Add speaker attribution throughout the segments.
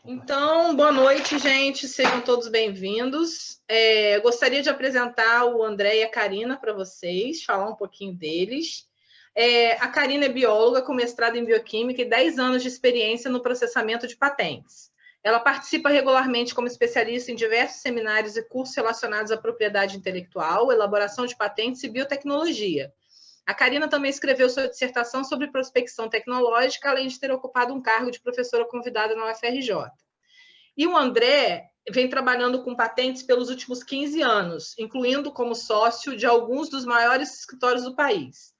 Speaker 1: Então, boa noite, gente. Sejam todos bem-vindos. Gostaria de apresentar o André e a Karina para vocês, falar um pouquinho deles. A Karina é bióloga com mestrado em bioquímica e 10 anos de experiência no processamento de patentes. Ela participa regularmente como especialista em diversos seminários e cursos relacionados à propriedade intelectual, elaboração de patentes e biotecnologia. A Karina também escreveu sua dissertação sobre prospecção tecnológica, além de ter ocupado um cargo de professora convidada na UFRJ. E o André vem trabalhando com patentes pelos últimos 15 anos, incluindo como sócio de alguns dos maiores escritórios do país.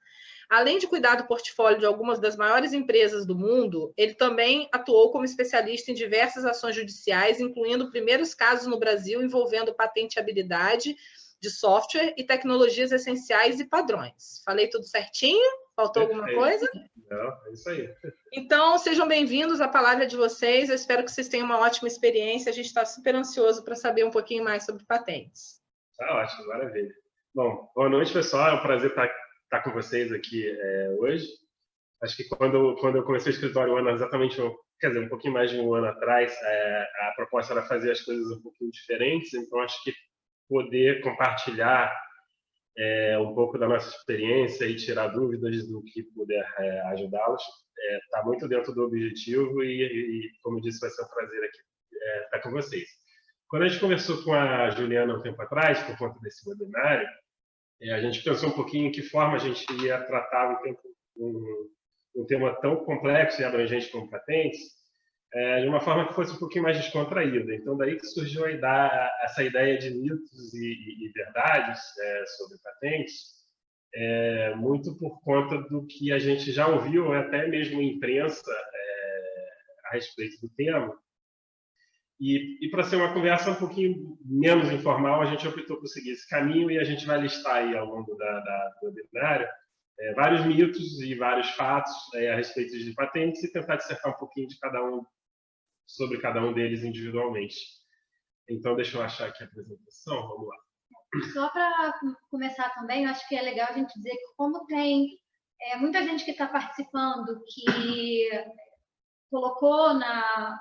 Speaker 1: Além de cuidar do portfólio de algumas das maiores empresas do mundo, ele também atuou como especialista em diversas ações judiciais, incluindo primeiros casos no Brasil envolvendo patenteabilidade de software e tecnologias essenciais e padrões. Falei tudo certinho? Faltou alguma coisa?
Speaker 2: Não, é isso aí.
Speaker 1: Então, sejam bem-vindos, a palavra é de vocês. Eu espero que vocês tenham uma ótima experiência. A gente está super ansioso para saber um pouquinho mais sobre patentes.
Speaker 2: Tá ótimo, maravilha. Bom, boa noite, pessoal. É um prazer estar com vocês aqui hoje. Acho que quando eu comecei o escritório exatamente, quer dizer, um pouquinho mais de um ano atrás, a proposta era fazer as coisas um pouquinho diferentes. Então, acho que poder compartilhar um pouco da nossa experiência e tirar dúvidas do que puder ajudá-los está muito dentro do objetivo e, como eu disse, vai ser um prazer aqui estar com vocês. Quando a gente conversou com a Juliana um tempo atrás, por conta desse webinário, a gente pensou um pouquinho em que forma a gente ia tratar um tema tão complexo e abrangente como patentes, de uma forma que fosse um pouquinho mais descontraída. Então, daí que surgiu essa ideia de mitos e verdades sobre patentes, muito por conta do que a gente já ouviu, até mesmo em imprensa, a respeito do tema. E para ser uma conversa um pouquinho menos informal, a gente optou por seguir esse caminho e a gente vai listar aí ao longo do webinário vários mitos e vários fatos a respeito de patentes e tentar dissertar um pouquinho de sobre cada um deles individualmente. Então, deixa eu achar aqui a apresentação, vamos lá.
Speaker 3: Só para começar também, eu acho que é legal a gente dizer que como tem muita gente que está participando que colocou na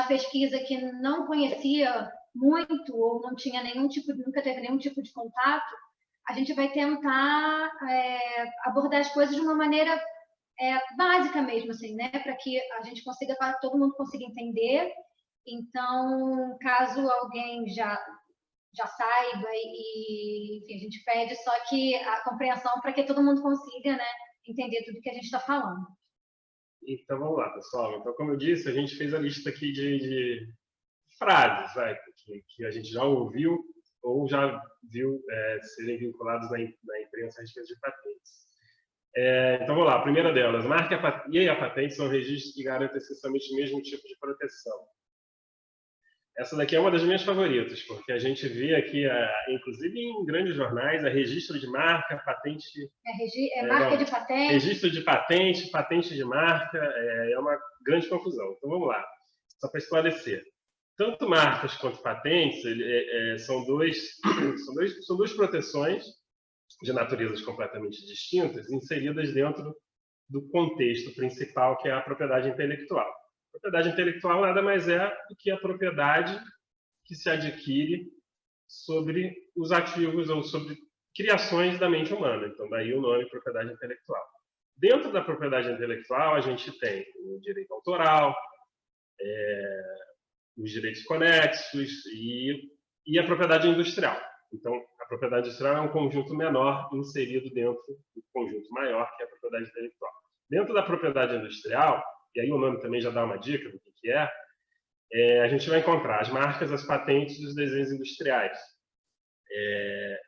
Speaker 3: pesquisa que não conhecia muito ou não tinha nunca teve nenhum tipo de contato, a gente vai tentar abordar as coisas de uma maneira básica mesmo, assim, né? Para que a gente consiga, para todo mundo consiga entender. Então, caso alguém já saiba e enfim, a gente pede só que a compreensão para que todo mundo consiga, né, entender tudo que a gente está falando.
Speaker 2: Então, vamos lá, pessoal. Então, como eu disse, a gente fez a lista aqui de frases que a gente já ouviu ou já viu serem vinculados na imprensa a respeito de patentes. Então, vamos lá. A primeira delas, marca e a patente são registros que garantem essencialmente o mesmo tipo de proteção. Essa daqui é uma das minhas favoritas, porque a gente vê aqui, inclusive em grandes jornais, registro de marca, patente...
Speaker 3: Marca de patente.
Speaker 2: Registro de patente, patente de marca, é uma grande confusão. Então, vamos lá. Só para esclarecer. Tanto marcas quanto patentes são duas proteções de naturezas completamente distintas, inseridas dentro do contexto principal, que é a propriedade intelectual. A propriedade intelectual nada mais é do que a propriedade que se adquire sobre os ativos ou sobre criações da mente humana. Então, daí o nome propriedade intelectual. Dentro da propriedade intelectual, a gente tem o direito autoral, os direitos conexos e a propriedade industrial. Então, a propriedade industrial é um conjunto menor inserido dentro do conjunto maior, que é a propriedade intelectual. Dentro da propriedade industrial, e aí o nome também já dá uma dica do que a gente vai encontrar as marcas, as patentes e os desenhos industriais.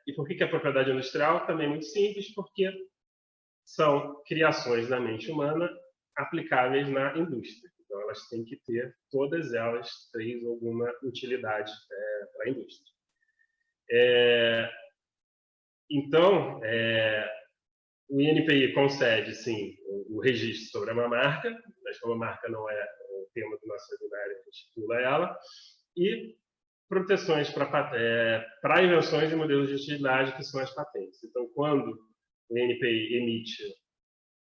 Speaker 2: E por que a propriedade industrial? Também é muito simples, porque são criações da mente humana aplicáveis na indústria. Então, elas têm que ter, todas elas, alguma utilidade para a indústria. Então, o INPI concede, sim, o registro sobre uma marca, mas como a marca não é o tema do nosso webinário, a gente pula ela, e proteções para invenções e modelos de utilidade, que são as patentes. Então, quando o INPI emite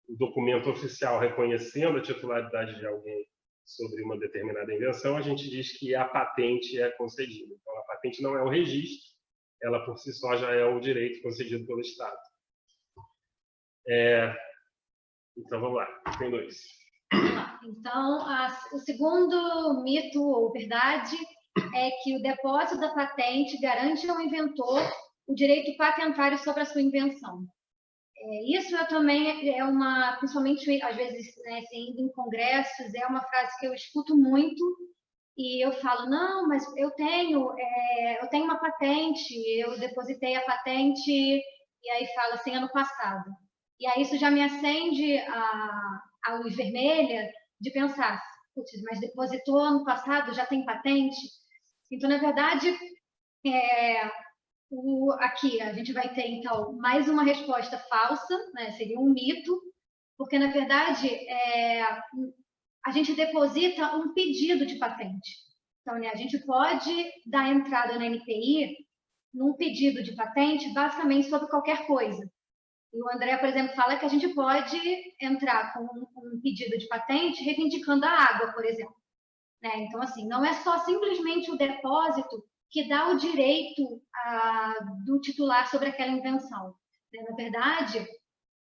Speaker 2: o documento oficial reconhecendo a titularidade de alguém sobre uma determinada invenção, a gente diz que a patente é concedida. Então, a patente não é o registro, ela por si só já é o direito concedido pelo Estado. Então, vamos lá, tem dois.
Speaker 3: Então, o segundo mito ou verdade é que o depósito da patente garante ao inventor o direito patentário sobre a sua invenção. Isso eu também principalmente às vezes, né, indo em congressos, é uma frase que eu escuto muito e eu falo, não, mas eu tenho uma patente, eu depositei a patente, e aí fala assim, ano passado. E aí isso já me acende a luz vermelha de pensar, putz, mas depositou ano passado, já tem patente? Então, na verdade, aqui a gente vai ter, então, mais uma resposta falsa, né? Seria um mito, porque, na verdade, a gente deposita um pedido de patente. Então, né, a gente pode dar entrada na NPI num pedido de patente, basicamente, sobre qualquer coisa. E o André, por exemplo, fala que a gente pode entrar com um pedido de patente reivindicando a água, por exemplo. Né? Então, assim, não é só simplesmente o depósito que dá o direito do titular sobre aquela invenção. Né? Na verdade,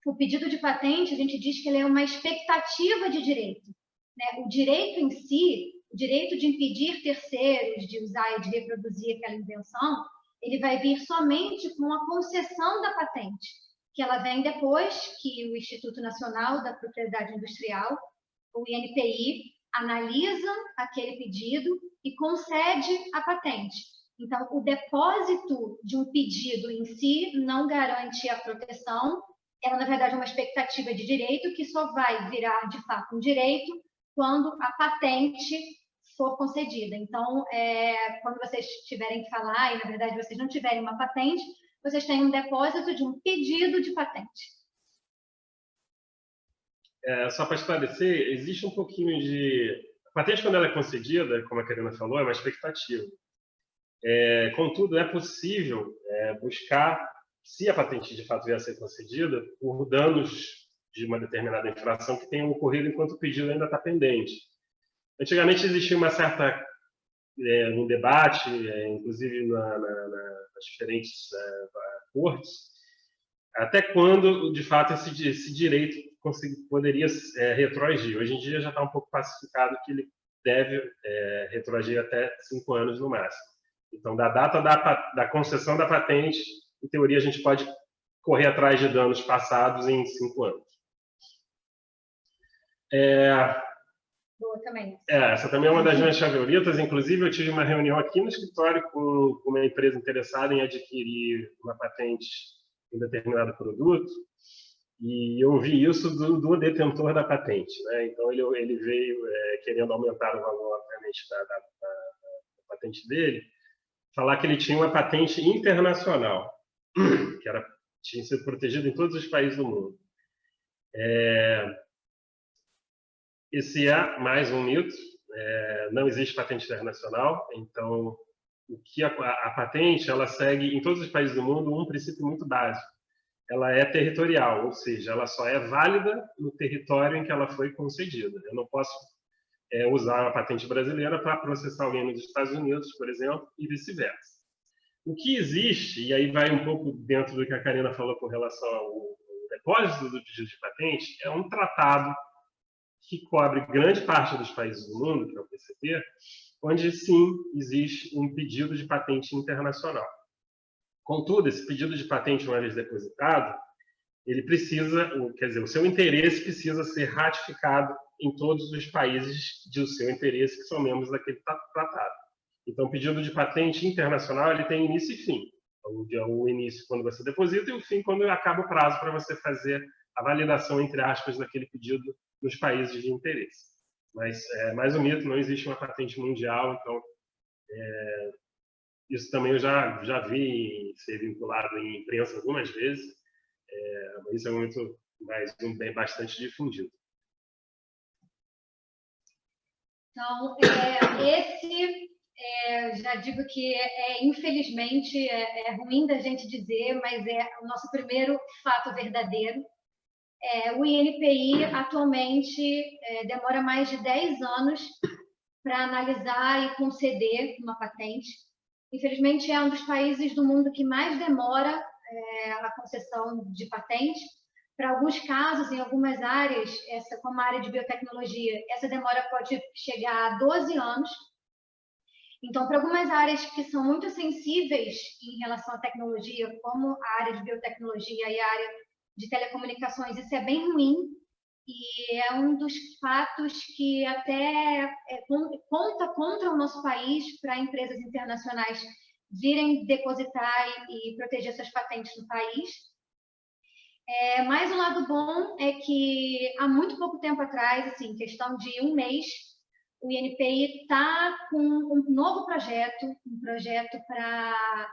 Speaker 3: o pedido de patente, a gente diz que ele é uma expectativa de direito. Né? O direito em si, o direito de impedir terceiros de usar e de reproduzir aquela invenção, ele vai vir somente com a concessão da patente, que ela vem depois que o Instituto Nacional da Propriedade Industrial, o INPI, analisa aquele pedido e concede a patente. Então, o depósito de um pedido em si não garante a proteção, ela, na verdade, é uma expectativa de direito que só vai virar, de fato, um direito quando a patente for concedida. Então, quando vocês tiverem que falar, e, na verdade, vocês não tiverem uma patente, vocês têm um depósito de um pedido de patente.
Speaker 2: Só para esclarecer, existe um pouquinho de... A patente, quando ela é concedida, como a Karina falou, é uma expectativa. Contudo, é possível buscar, se a patente de fato vier a ser concedida, por danos de uma determinada infração que tenham ocorrido enquanto o pedido ainda está pendente. Antigamente existia uma certa um debate, inclusive nas diferentes cortes, até quando, de fato, esse direito poderia retroagir. Hoje em dia já está um pouco pacificado que ele deve retroagir até 5 anos no máximo. Então, da data da concessão da patente, em teoria, a gente pode correr atrás de danos passados em 5 anos.
Speaker 3: Boa também.
Speaker 2: Essa também é uma das minhas favoritas. Inclusive, eu tive uma reunião aqui no escritório com uma empresa interessada em adquirir uma patente em determinado produto, e eu ouvi isso do detentor da patente. Né? Então, ele veio querendo aumentar o valor, obviamente, da patente dele, falar que ele tinha uma patente internacional, que tinha sido protegida em todos os países do mundo. Esse é mais um mito. Não existe patente internacional. Então, a patente ela segue em todos os países do mundo um princípio muito básico. Ela é territorial, ou seja, ela só é válida no território em que ela foi concedida. Eu não posso usar a patente brasileira para processar alguém nos Estados Unidos, por exemplo, e vice-versa. O que existe, e aí vai um pouco dentro do que a Karina falou com relação ao depósito do pedido de patente, é um tratado que cobre grande parte dos países do mundo, que é o PCT, onde sim existe um pedido de patente internacional. Contudo, esse pedido de patente, uma vez depositado, ele precisa, quer dizer, o seu interesse precisa ser ratificado em todos os países do seu interesse que são membros daquele tratado. Então, o pedido de patente internacional ele tem início e fim. O início quando você deposita e o fim quando acaba o prazo para você fazer a validação, entre aspas, daquele pedido nos países de interesse. Mas, mais um mito, não existe uma patente mundial, então isso também eu já vi ser vinculado em imprensa algumas vezes, mas isso é muito bem bastante difundido.
Speaker 3: Então, esse já digo que infelizmente é ruim da gente dizer, mas é o nosso primeiro fato verdadeiro. O INPI atualmente demora mais de 10 anos para analisar e conceder uma patente. Infelizmente, é um dos países do mundo que mais demora a concessão de patente. Para alguns casos, em algumas áreas, como a área de biotecnologia, essa demora pode chegar a 12 anos. Então, para algumas áreas que são muito sensíveis em relação à tecnologia, como a área de biotecnologia e a área de telecomunicações, isso é bem ruim e é um dos fatos que até conta contra o nosso país para empresas internacionais virem depositar e proteger suas patentes no país. Mas o lado bom é que há muito pouco tempo atrás, assim, questão de um mês, o INPI está com um novo projeto, um projeto para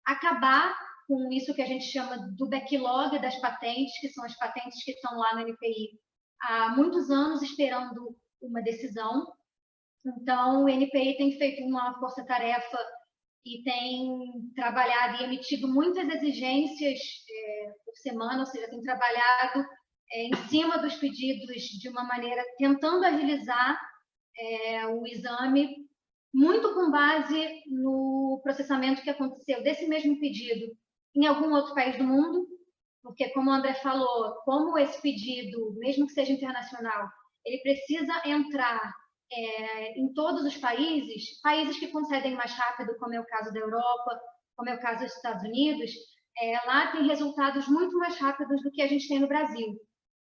Speaker 3: acabar com isso que a gente chama do backlog das patentes, que são as patentes que estão lá no INPI há muitos anos esperando uma decisão. Então, o INPI tem feito uma força-tarefa e tem trabalhado e emitido muitas exigências por semana, ou seja, tem trabalhado em cima dos pedidos de uma maneira tentando agilizar o exame, muito com base no processamento que aconteceu desse mesmo pedido em algum outro país do mundo, porque, como o André falou, como esse pedido, mesmo que seja internacional, ele precisa entrar em todos os países que concedem mais rápido, como é o caso da Europa, como é o caso dos Estados Unidos, lá tem resultados muito mais rápidos do que a gente tem no Brasil.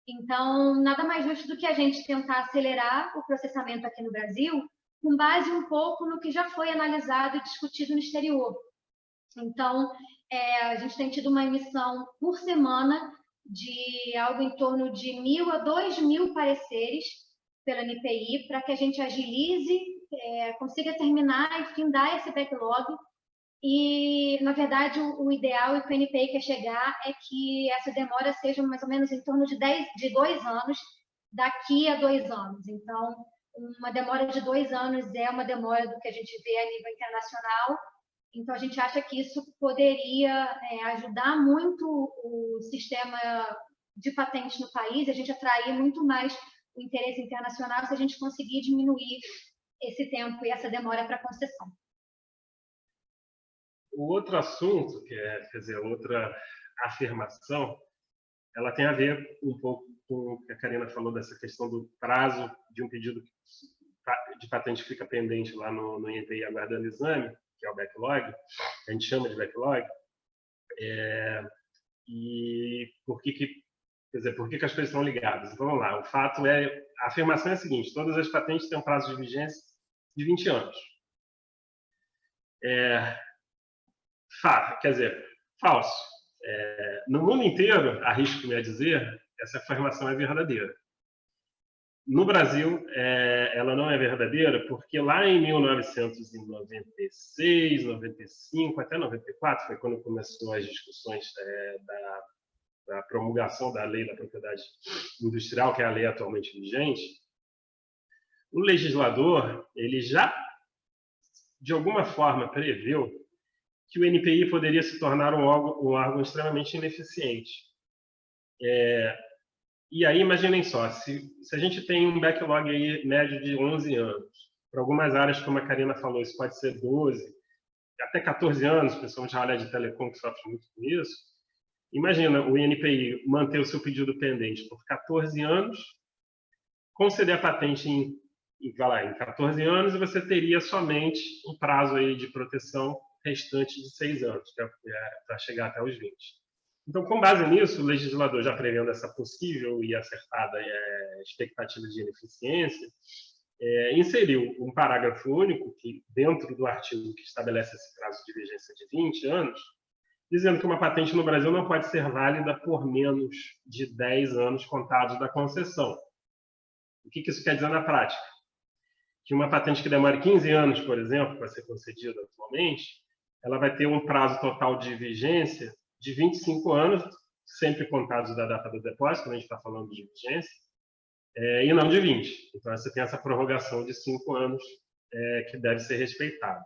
Speaker 3: Então, nada mais justo do que a gente tentar acelerar o processamento aqui no Brasil, com base um pouco no que já foi analisado e discutido no exterior. Então, a gente tem tido uma emissão por semana de algo em torno de 1.000 a 2.000 pareceres pela NPI, para que a gente agilize, consiga terminar e findar esse backlog. E, na verdade, o ideal e o que o NPI quer chegar é que essa demora seja mais ou menos em torno de 2 anos, daqui a 2 anos. Então, uma demora de 2 anos é uma demora do que a gente vê a nível internacional. Então, a gente acha que isso poderia ajudar muito o sistema de patente no país, a gente atrair muito mais o interesse internacional se a gente conseguir diminuir esse tempo e essa demora para concessão.
Speaker 2: O outro assunto, quer dizer, outra afirmação, ela tem a ver um pouco com o que a Karina falou dessa questão do prazo de um pedido de patente que fica pendente lá no INPI aguardando exame, que é o backlog, a gente chama de backlog, e por que as coisas estão ligadas? Então, vamos lá, a afirmação é a seguinte: todas as patentes têm um prazo de vigência de 20 anos. Quer dizer, falso. No mundo inteiro, arrisco-me a dizer, essa afirmação é verdadeira. No Brasil, ela não é verdadeira porque lá em 1996, 95, até 94, foi quando começou as discussões da promulgação da Lei da Propriedade Industrial, que é a lei atualmente vigente. O legislador, ele já, de alguma forma, preveu que o NPI poderia se tornar um órgão extremamente ineficiente. E aí, imaginem só, se a gente tem um backlog aí médio de 11 anos, para algumas áreas, como a Karina falou, isso pode ser 12, até 14 anos, principalmente a área de telecom, que sofre muito com isso. Imagina o INPI manter o seu pedido pendente por 14 anos, conceder a patente em 14 anos, e você teria somente um prazo aí de proteção restante de 6 anos, que é para chegar até os 20. Então, com base nisso, o legislador, já prevendo essa possível e acertada expectativa de ineficiência, inseriu um parágrafo único que, dentro do artigo que estabelece esse prazo de vigência de 20 anos, dizendo que uma patente no Brasil não pode ser válida por menos de 10 anos contados da concessão. O que isso quer dizer na prática? Que uma patente que demore 15 anos, por exemplo, para ser concedida atualmente, ela vai ter um prazo total de vigência de 25 anos, sempre contados da data do depósito, quando a gente está falando de vigência, e não de 20. Então, você tem essa prorrogação de 5 anos que deve ser respeitada.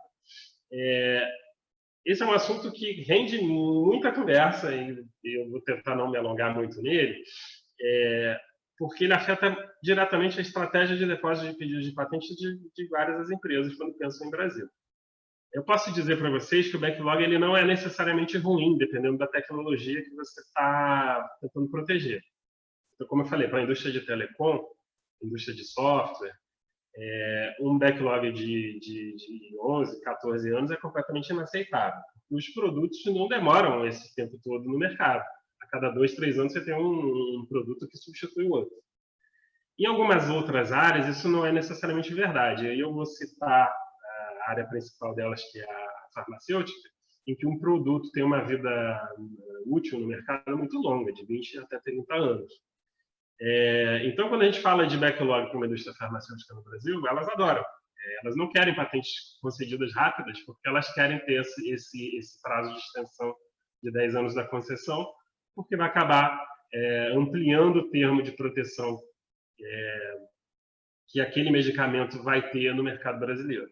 Speaker 2: Esse é um assunto que rende muita conversa, e eu vou tentar não me alongar muito nele, porque ele afeta diretamente a estratégia de depósito de pedidos de patente de várias das empresas quando pensam em Brasil. Eu posso dizer para vocês que o backlog ele não é necessariamente ruim, dependendo da tecnologia que você está tentando proteger. Então, como eu falei, para a indústria de telecom, indústria de software, um backlog de 11, 14 anos é completamente inaceitável. Os produtos não demoram esse tempo todo no mercado. A cada 2, 3 anos você tem um produto que substitui o outro. Em algumas outras áreas, isso não é necessariamente verdade. Aí eu vou citar a área principal delas, que é a farmacêutica, em que um produto tem uma vida útil no mercado muito longa, de 20 até 30 anos. Então, quando a gente fala de backlog para uma indústria farmacêutica no Brasil, elas adoram. Elas não querem patentes concedidas rápidas, porque elas querem ter esse prazo de extensão de 10 anos da concessão, porque vai acabar ampliando o termo de proteção que aquele medicamento vai ter no mercado brasileiro.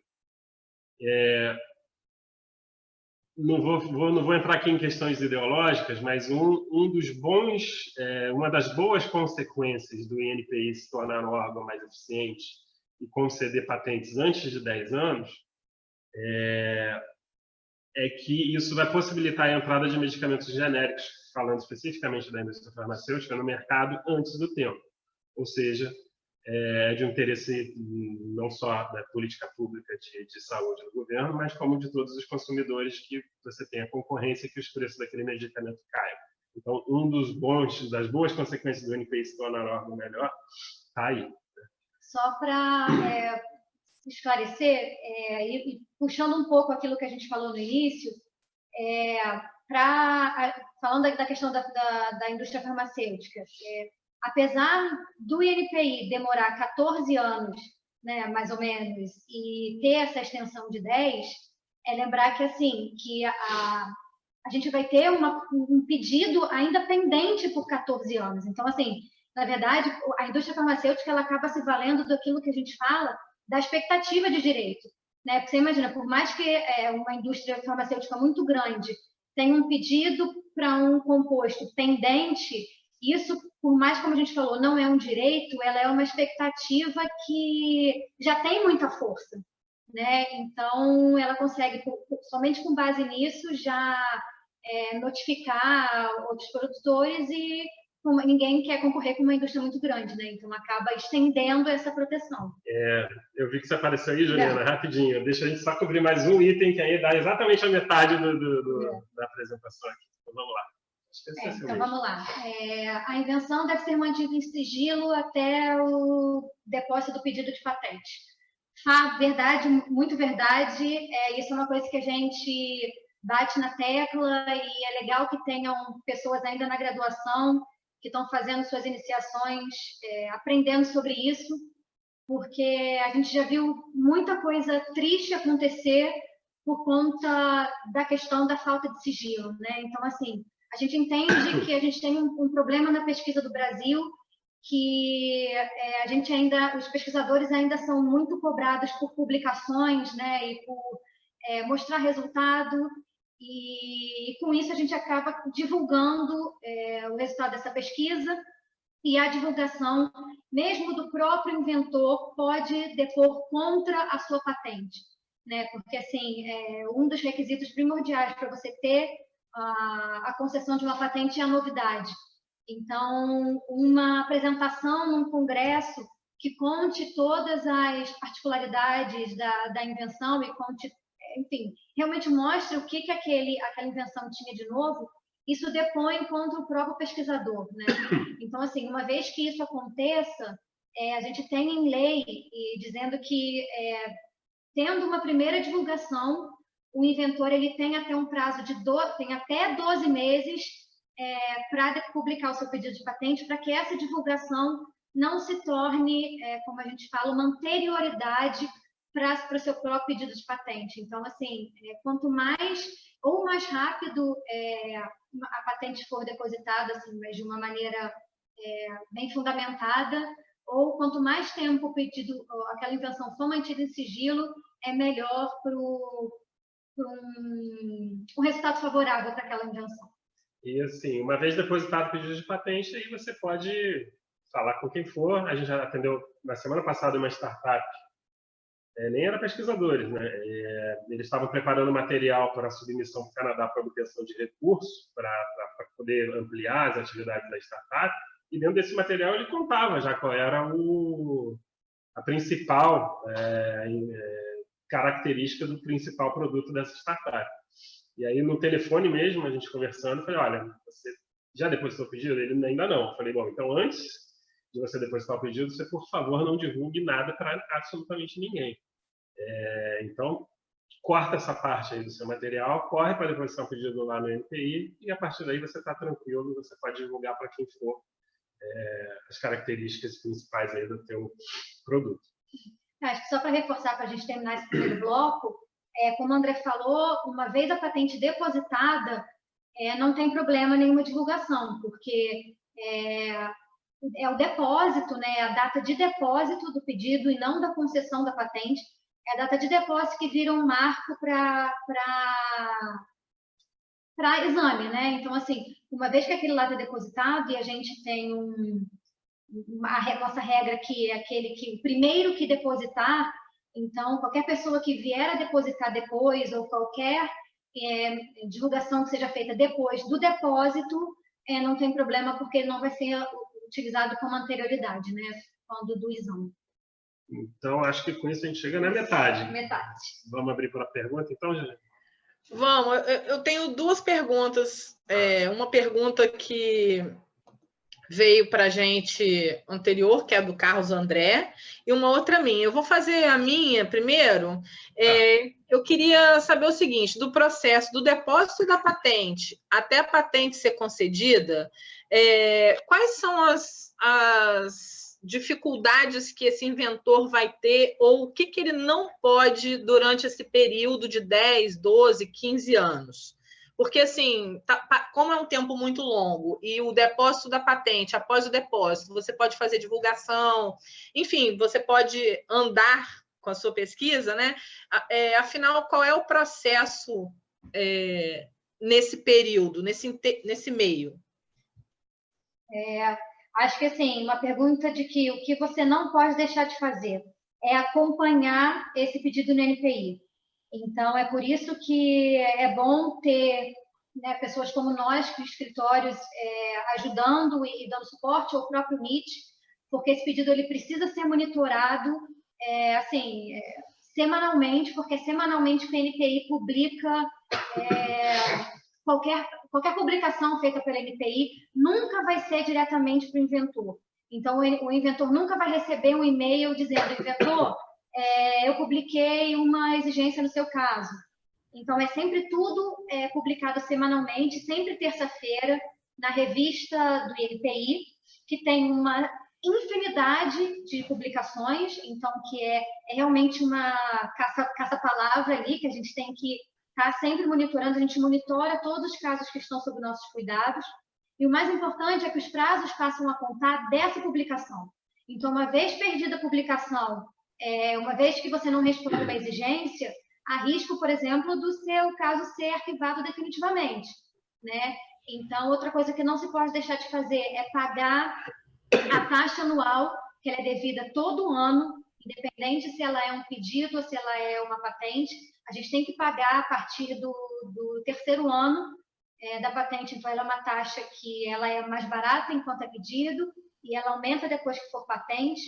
Speaker 2: Não vou entrar aqui em questões ideológicas, mas uma das boas consequências do INPI se tornar um órgão mais eficiente e conceder patentes antes de 10 anos é que isso vai possibilitar a entrada de medicamentos genéricos, falando especificamente da indústria farmacêutica, no mercado antes do tempo. Ou seja, de um interesse não só da política pública de saúde do governo, mas como de todos os consumidores, que você tem a concorrência e que os preços daquele medicamento caiam. Então, das boas consequências do NPI se tornar órgão melhor, está aí.
Speaker 3: Só para esclarecer, e puxando um pouco aquilo que a gente falou no início, falando da questão da indústria farmacêutica, apesar do INPI demorar 14 anos, né, mais ou menos, e ter essa extensão de 10, lembrar que, assim, que a gente vai ter um pedido ainda pendente por 14 anos. Então, assim, na verdade, a indústria farmacêutica ela acaba se valendo daquilo que a gente fala da expectativa de direito. Né? Porque você imagina, por mais que uma indústria farmacêutica muito grande tenha um pedido para um composto pendente, isso, por mais como a gente falou, não é um direito, ela é uma expectativa que já tem muita força. Né? Então, ela consegue, somente com base nisso, já notificar outros produtores e ninguém quer concorrer com uma indústria muito grande, né? Então, acaba estendendo essa proteção.
Speaker 2: Eu vi que você apareceu aí, Juliana, rapidinho. Deixa a gente só cobrir mais um item, que aí dá exatamente a metade da apresentação aqui. Então, vamos lá.
Speaker 3: Então, vamos lá. A invenção deve ser mantida em sigilo até o depósito do pedido de patente. Verdade, muito verdade. Isso é uma coisa que a gente bate na tecla e é legal que tenham pessoas ainda na graduação que estão fazendo suas iniciações, aprendendo sobre isso, porque a gente já viu muita coisa triste acontecer por conta da questão da falta de sigilo, né? Então, assim, a gente entende que a gente tem um problema na pesquisa do Brasil, que os pesquisadores ainda são muito cobrados por publicações, né, e por mostrar resultado, e com isso a gente acaba divulgando o resultado dessa pesquisa, e a divulgação, mesmo do próprio inventor, pode depor contra a sua patente, né, porque assim, um dos requisitos primordiais para você ter a concessão de uma patente é a novidade. Então, uma apresentação num congresso que conte todas as particularidades da invenção e conte, enfim, realmente mostre o que aquela invenção tinha de novo, isso depõe contra o próprio pesquisador, né? Então, assim, uma vez que isso aconteça, a gente tem em lei dizendo que, tendo uma primeira divulgação, o inventor ele tem até um prazo tem até 12 meses para publicar o seu pedido de patente, para que essa divulgação não se torne, como a gente fala, uma anterioridade para o seu próprio pedido de patente. Então, assim, quanto mais rápido a patente for depositada, assim, mas de uma maneira bem fundamentada, ou quanto mais tempo o pedido, aquela invenção for mantida em sigilo, é melhor para um resultado favorável para aquela invenção.
Speaker 2: E, assim, uma vez depositado o pedido de patente, aí você pode falar com quem for. A gente já atendeu, na semana passada, uma startup, nem era pesquisadores, né? Eles estavam preparando material para submissão para o Canadá para obtenção de recursos, para poder ampliar as atividades da startup. E dentro desse material ele contava já qual era a principal característica do principal produto dessa startup. E aí, no telefone mesmo, a gente conversando, eu falei, olha, você já depositou o pedido? Ele ainda não. Eu falei, bom, então antes de você depositar o pedido, você, por favor, não divulgue nada para absolutamente ninguém. Então, corta essa parte aí do seu material, corre para depositar o pedido lá no NPI e, a partir daí, você está tranquilo, você pode divulgar para quem for as características principais aí do teu produto.
Speaker 3: Acho que só para reforçar, para a gente terminar esse primeiro bloco, como o André falou, uma vez a patente depositada, não tem problema nenhuma divulgação, porque é o depósito, né, a data de depósito do pedido e não da concessão da patente, é a data de depósito que vira um marco para exame, né? Então, assim, uma vez que aquele lá está depositado e a gente tem a nossa regra que é aquele que o primeiro que depositar, então qualquer pessoa que vier a depositar depois ou qualquer divulgação que seja feita depois do depósito, não tem problema porque ele não vai ser utilizado como anterioridade, né? Quando do exame.
Speaker 2: Então, acho que com isso a gente chega na metade.
Speaker 3: Metade.
Speaker 2: Vamos abrir para a pergunta, então, Jane?
Speaker 1: Vamos. Eu tenho duas perguntas. Uma pergunta que veio para a gente anterior, que é do Carlos André, e uma outra minha. Eu vou fazer a minha primeiro. Eu queria saber o seguinte, do processo do depósito da patente até a patente ser concedida, quais são as dificuldades que esse inventor vai ter ou o que ele não pode durante esse período de 10, 12, 15 anos? Porque, assim, como é um tempo muito longo e o depósito da patente, após o depósito, você pode fazer divulgação, enfim, você pode andar com a sua pesquisa, né? Afinal, qual é o processo nesse período, nesse meio?
Speaker 3: Acho que, assim, uma pergunta de que o que você não pode deixar de fazer é acompanhar esse pedido no NPI. Então, é por isso que é bom ter, né, pessoas como nós, que escritórios ajudando e dando suporte, ou o próprio MIT, porque esse pedido ele precisa ser monitorado semanalmente, porque semanalmente o NPI publica qualquer publicação feita pela NPI nunca vai ser diretamente para o inventor. Então, o inventor nunca vai receber um e-mail dizendo, inventor, eu publiquei uma exigência no seu caso. Então, é sempre tudo publicado semanalmente, sempre terça-feira, na revista do INPI, que tem uma infinidade de publicações, então, que é realmente uma caça-palavra ali, que a gente tem que estar sempre monitorando, a gente monitora todos os casos que estão sob nossos cuidados, e o mais importante é que os prazos passam a contar dessa publicação. Então, uma vez perdida a publicação, uma vez que você não respondeu uma exigência, há risco, por exemplo, do seu caso ser arquivado definitivamente, né? Então, outra coisa que não se pode deixar de fazer é pagar a taxa anual, que ela é devida todo ano, independente se ela é um pedido ou se ela é uma patente, a gente tem que pagar a partir do terceiro ano da patente. Então, ela é uma taxa que ela é mais barata enquanto é pedido e ela aumenta depois que for patente.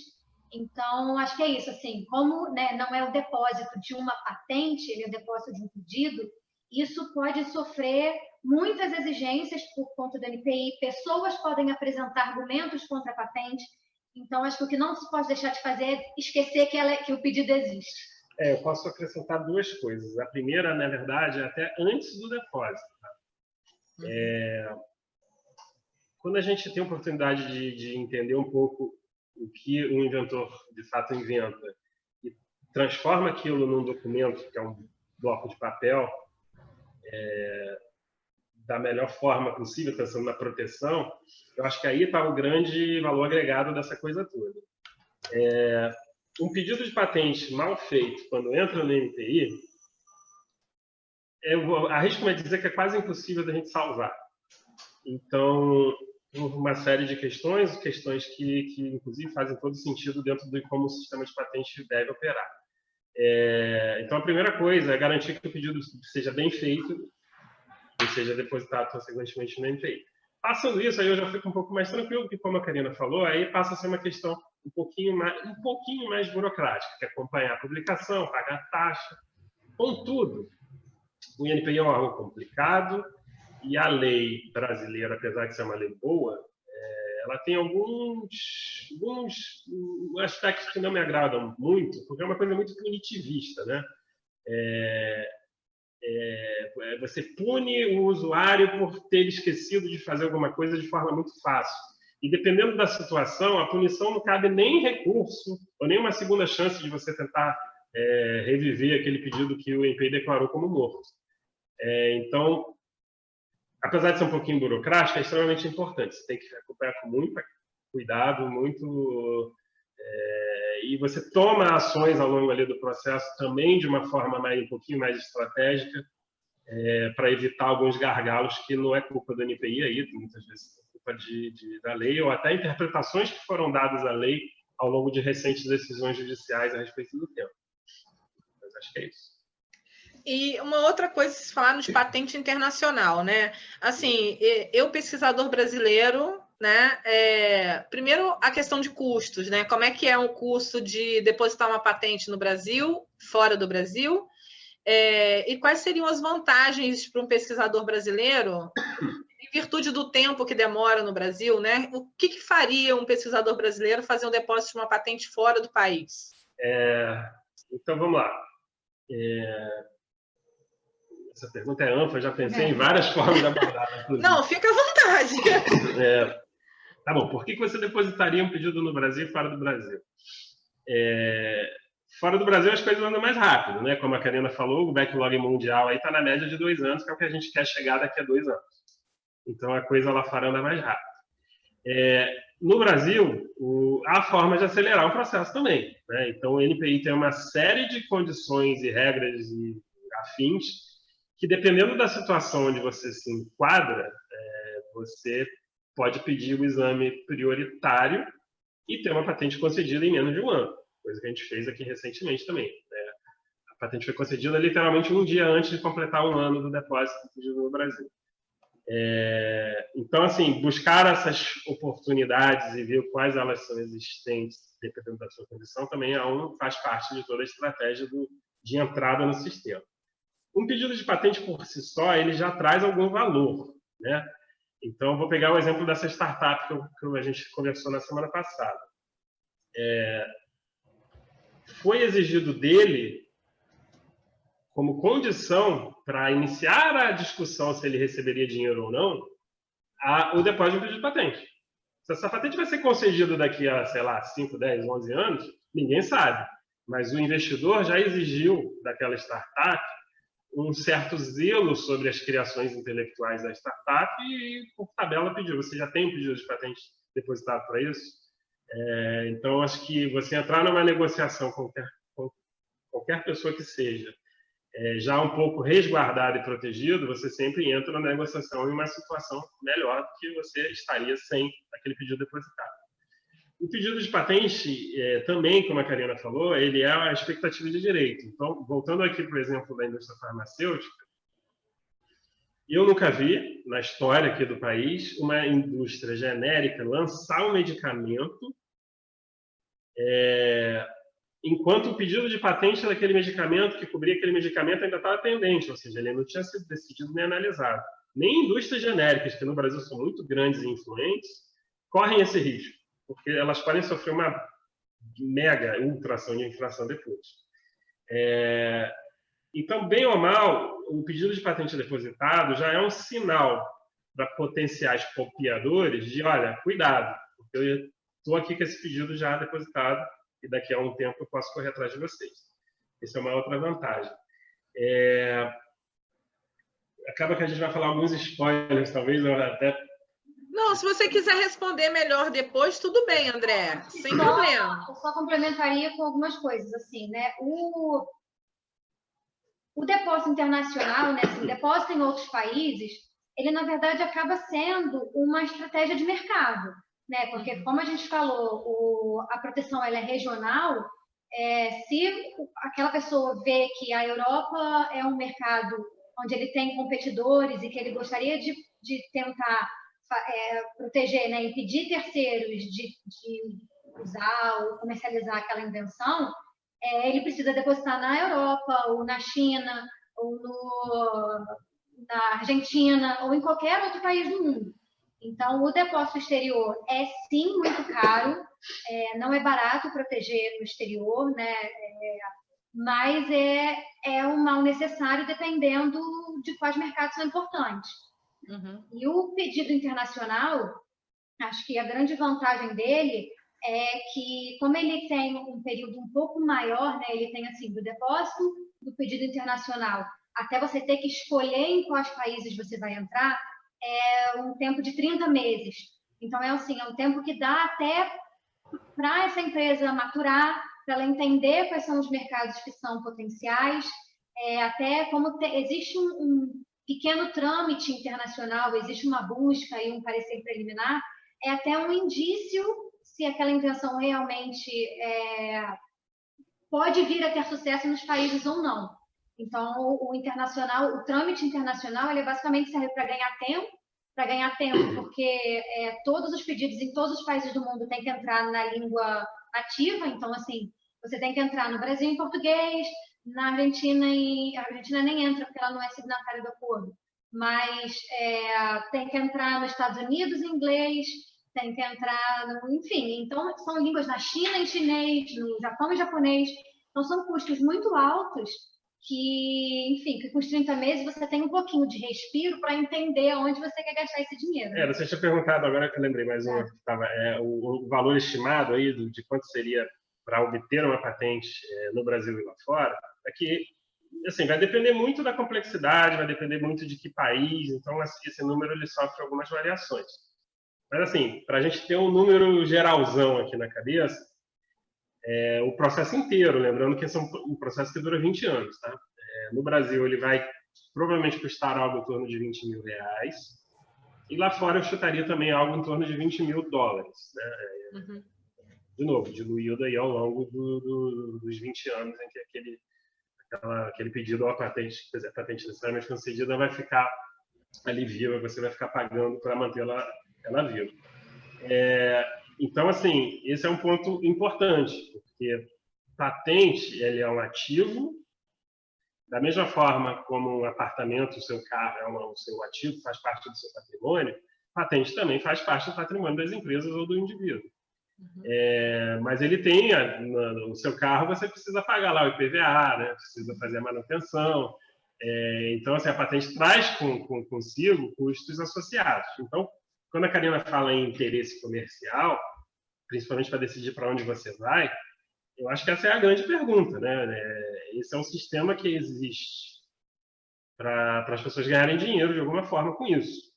Speaker 3: Então, acho que é isso, assim, como, né, não é o depósito de uma patente, ele é o depósito de um pedido, isso pode sofrer muitas exigências por conta do NPI, pessoas podem apresentar argumentos contra a patente, então acho que o que não se pode deixar de fazer é esquecer que o pedido existe.
Speaker 2: Eu posso acrescentar duas coisas. A primeira, na verdade, é até antes do depósito. Tá? Quando a gente tem a oportunidade de entender um pouco o que o inventor de fato inventa e transforma aquilo num documento, que é um bloco de papel, da melhor forma possível, pensando na proteção, eu acho que aí está o grande valor agregado dessa coisa toda. Um pedido de patente mal feito, quando entra no NPI, eu arrisco-me a dizer que é quase impossível da gente salvar. Então, por uma série de questões que inclusive fazem todo sentido dentro de como o sistema de patente deve operar. Então, a primeira coisa é garantir que o pedido seja bem feito e seja depositado consequentemente no NPI. Passando isso, aí eu já fico um pouco mais tranquilo, porque como a Karina falou, aí passa a ser uma questão um pouquinho mais burocrática, que é acompanhar a publicação, pagar a taxa. Contudo, o INPI é um órgão complicado e a lei brasileira, apesar de ser uma lei boa, ela tem alguns aspectos que não me agradam muito, porque é uma coisa muito punitivista, né? Você pune o usuário por ter esquecido de fazer alguma coisa de forma muito fácil. E dependendo da situação, a punição não cabe nem recurso ou nem uma segunda chance de você tentar reviver aquele pedido que o INPI declarou como morto. Então, apesar de ser um pouquinho burocrático, é extremamente importante. Você tem que acompanhar com muito cuidado, e você toma ações ao longo ali do processo também de uma forma um pouquinho mais estratégica, para evitar alguns gargalos que não é culpa do NPI aí, muitas vezes é culpa da lei, ou até interpretações que foram dadas à lei ao longo de recentes decisões judiciais a respeito do tema. Mas acho que é isso.
Speaker 1: E uma outra coisa, se falar de patente internacional, né? Assim, eu, pesquisador brasileiro, né? Primeiro, a questão de custos, né? Como é que é o custo de depositar uma patente no Brasil, fora do Brasil? E quais seriam as vantagens para um pesquisador brasileiro, em virtude do tempo que demora no Brasil, né? O que faria um pesquisador brasileiro fazer um depósito de uma patente fora do país?
Speaker 2: Então, vamos lá. Essa pergunta é ampla, já pensei em várias formas de abordar.
Speaker 1: Não, fica à vontade.
Speaker 2: Tá bom, por que você depositaria um pedido no Brasil e fora do Brasil? Fora do Brasil as coisas andam mais rápido, né? Como a Karina falou, o backlog mundial aí está na média de 2 anos, que é o que a gente quer chegar daqui a 2 anos. Então a coisa lá fora anda mais rápido. No Brasil, há forma de acelerar o processo também, né? Então o NPI tem uma série de condições e regras e afins que, dependendo da situação onde você se enquadra, você pode pedir o exame prioritário e ter uma patente concedida em menos de 1 ano, coisa que a gente fez aqui recentemente também. A patente foi concedida literalmente 1 dia antes de completar 1 ano do depósito pedido no Brasil. Então, assim, buscar essas oportunidades e ver quais elas são existentes, dependendo da sua condição, também faz parte de toda a estratégia de entrada no sistema. Um pedido de patente por si só, ele já traz algum valor, né? Então, vou pegar o exemplo dessa startup que a gente conversou na semana passada. Foi exigido dele, como condição para iniciar a discussão se ele receberia dinheiro ou não, o depósito de pedido de patente. Se essa patente vai ser concedida daqui a, sei lá, 5, 10, 11 anos, ninguém sabe. Mas o investidor já exigiu daquela startup um certo zelo sobre as criações intelectuais da startup e, por tabela, pediu. Você já tem um pedido de patente depositado para isso? Então, acho que você entrar numa negociação com qualquer pessoa que seja, já um pouco resguardado e protegido, você sempre entra na negociação em uma situação melhor do que você estaria sem aquele pedido depositado. O pedido de patente, também, como a Karina falou, ele é a expectativa de direito. Então, voltando aqui para o exemplo da indústria farmacêutica, eu nunca vi, na história aqui do país, uma indústria genérica lançar um medicamento enquanto o pedido de patente daquele medicamento, que cobria aquele medicamento, ainda estava pendente, ou seja, ele não tinha sido decidido nem analisado. Nem indústrias genéricas, que no Brasil são muito grandes e influentes, correm esse risco, porque elas podem sofrer uma mega ultração de infração depois. Então, bem ou mal, o pedido de patente depositado já é um sinal para potenciais copiadores de, olha, cuidado, porque eu estou aqui com esse pedido já depositado e daqui a um tempo eu posso correr atrás de vocês. Essa é uma outra vantagem. Acaba que a gente vai falar alguns spoilers, talvez, eu até...
Speaker 1: Não, se você quiser responder melhor depois, tudo bem, André, sem problema.
Speaker 3: Eu só complementaria com algumas coisas, assim, né? O depósito internacional, né? Assim, o depósito em outros países, ele, na verdade, acaba sendo uma estratégia de mercado, né? Porque, como a gente falou, a proteção ela é regional. Se aquela pessoa vê que a Europa é um mercado onde ele tem competidores e que ele gostaria de tentar proteger, né, impedir terceiros de usar ou comercializar aquela invenção, ele precisa depositar na Europa, ou na China, ou na Argentina, ou em qualquer outro país do mundo. Então, o depósito exterior é, sim, muito caro, não é barato proteger no exterior, né? Mas é um mal necessário dependendo de quais mercados são importantes.
Speaker 1: Uhum.
Speaker 3: E o pedido internacional, acho que a grande vantagem dele é que, como ele tem um período um pouco maior, né? Ele tem, assim, do depósito do pedido internacional até você ter que escolher em quais países você vai entrar, um tempo de 30 meses. Então, assim, é um tempo que dá até para essa empresa maturar, para ela entender quais são os mercados que são potenciais, até como existe um pequeno trâmite internacional, existe uma busca e um parecer preliminar, é até um indício se aquela invenção realmente pode vir a ter sucesso nos países ou não. Então, o trâmite internacional, ele basicamente serve para ganhar tempo, porque todos os pedidos em todos os países do mundo têm que entrar na língua nativa. Então, assim, você tem que entrar no Brasil em português, na Argentina, a Argentina nem entra porque ela não é signatária do acordo, mas tem que entrar nos Estados Unidos em inglês, tem que entrar, enfim, então são línguas na China em chinês, no Japão em japonês, então são custos muito altos que, enfim, que com os 30 meses você tem um pouquinho de respiro para entender onde você quer gastar esse dinheiro.
Speaker 2: Você tinha perguntado, agora que eu lembrei mais uma, que tava, o valor estimado aí de quanto seria para obter uma patente no Brasil e lá fora, é que, assim, vai depender muito da complexidade, vai depender muito de que país, então esse número ele sofre algumas variações. Mas, assim, para a gente ter um número geralzão aqui na cabeça, o processo inteiro, lembrando que esse é um processo que dura 20 anos, tá? No Brasil, ele vai provavelmente custar algo em torno de R$20 mil, e lá fora eu chutaria também algo em torno de $20 mil, né?
Speaker 1: Uhum.
Speaker 2: De novo, diluído aí ao longo dos 20 anos em que aquele pedido ou a patente, quer dizer, a patente necessariamente concedida vai ficar ali viva, você vai ficar pagando para mantê-la viva. Então, assim, esse é um ponto importante, porque patente ele é um ativo, da mesma forma como um apartamento, o seu carro é o seu ativo, faz parte do seu patrimônio, patente também faz parte do patrimônio das empresas ou do indivíduo. Mas ele tem, no seu carro, você precisa pagar lá o IPVA, né? Precisa fazer a manutenção. Então, assim, a patente traz consigo custos associados. Então, quando a Karina fala em interesse comercial, principalmente para decidir para onde você vai, eu acho que essa é a grande pergunta, né? Esse é um sistema que existe para as pessoas ganharem dinheiro de alguma forma com isso.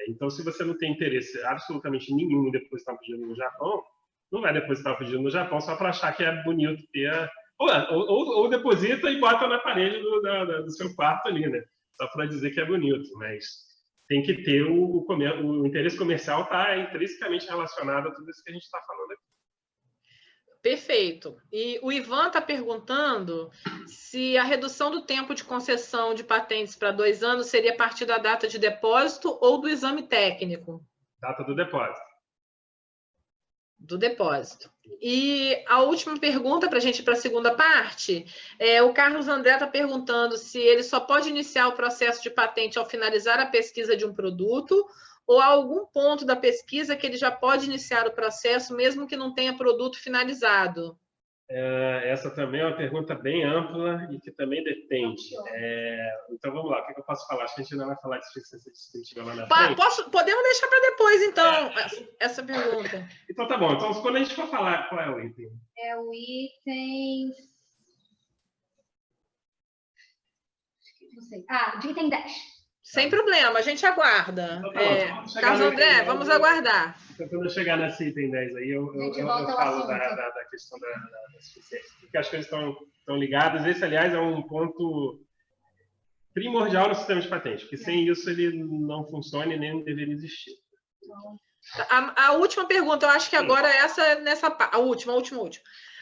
Speaker 2: Então, se você não tem interesse absolutamente nenhum em depositar um pedido no Japão, não vai depositar o pedido no Japão só para achar que é bonito ter... Ou deposita e bota na parede do seu quarto ali, né? Só para dizer que é bonito, mas tem que ter o interesse comercial está intrinsecamente relacionado a tudo isso que a gente está falando aqui.
Speaker 1: Perfeito. E o Ivan está perguntando se a redução do tempo de concessão de patentes para 2 anos seria a partir da data de depósito ou do exame técnico?
Speaker 2: Data do depósito.
Speaker 1: Do depósito. E a última pergunta para a gente ir para a segunda parte, o Carlos André está perguntando se ele só pode iniciar o processo de patente ao finalizar a pesquisa de um produto ou há algum ponto da pesquisa que ele já pode iniciar o processo mesmo que não tenha produto finalizado.
Speaker 2: Essa também é uma pergunta bem ampla e que também depende. Então, vamos lá. O que eu posso falar? Acho que a gente ainda vai falar de eficiência distributiva lá na frente.
Speaker 1: Podemos deixar para depois, então, essa pergunta.
Speaker 2: Então, tá bom. Então, quando a gente for falar, qual é o item?
Speaker 3: É o item... Não sei. De item 10.
Speaker 1: Sem problema, a gente aguarda.
Speaker 2: Então,
Speaker 1: Carlos André, vamos aguardar.
Speaker 2: Então, quando eu chegar nesse item 10 aí, eu falo da questão da suficiência, porque as coisas estão ligadas. Esse, aliás, é um ponto primordial no sistema de patente, porque sem isso ele não funciona e nem deveria existir.
Speaker 1: A última pergunta, eu acho que agora nessa a última.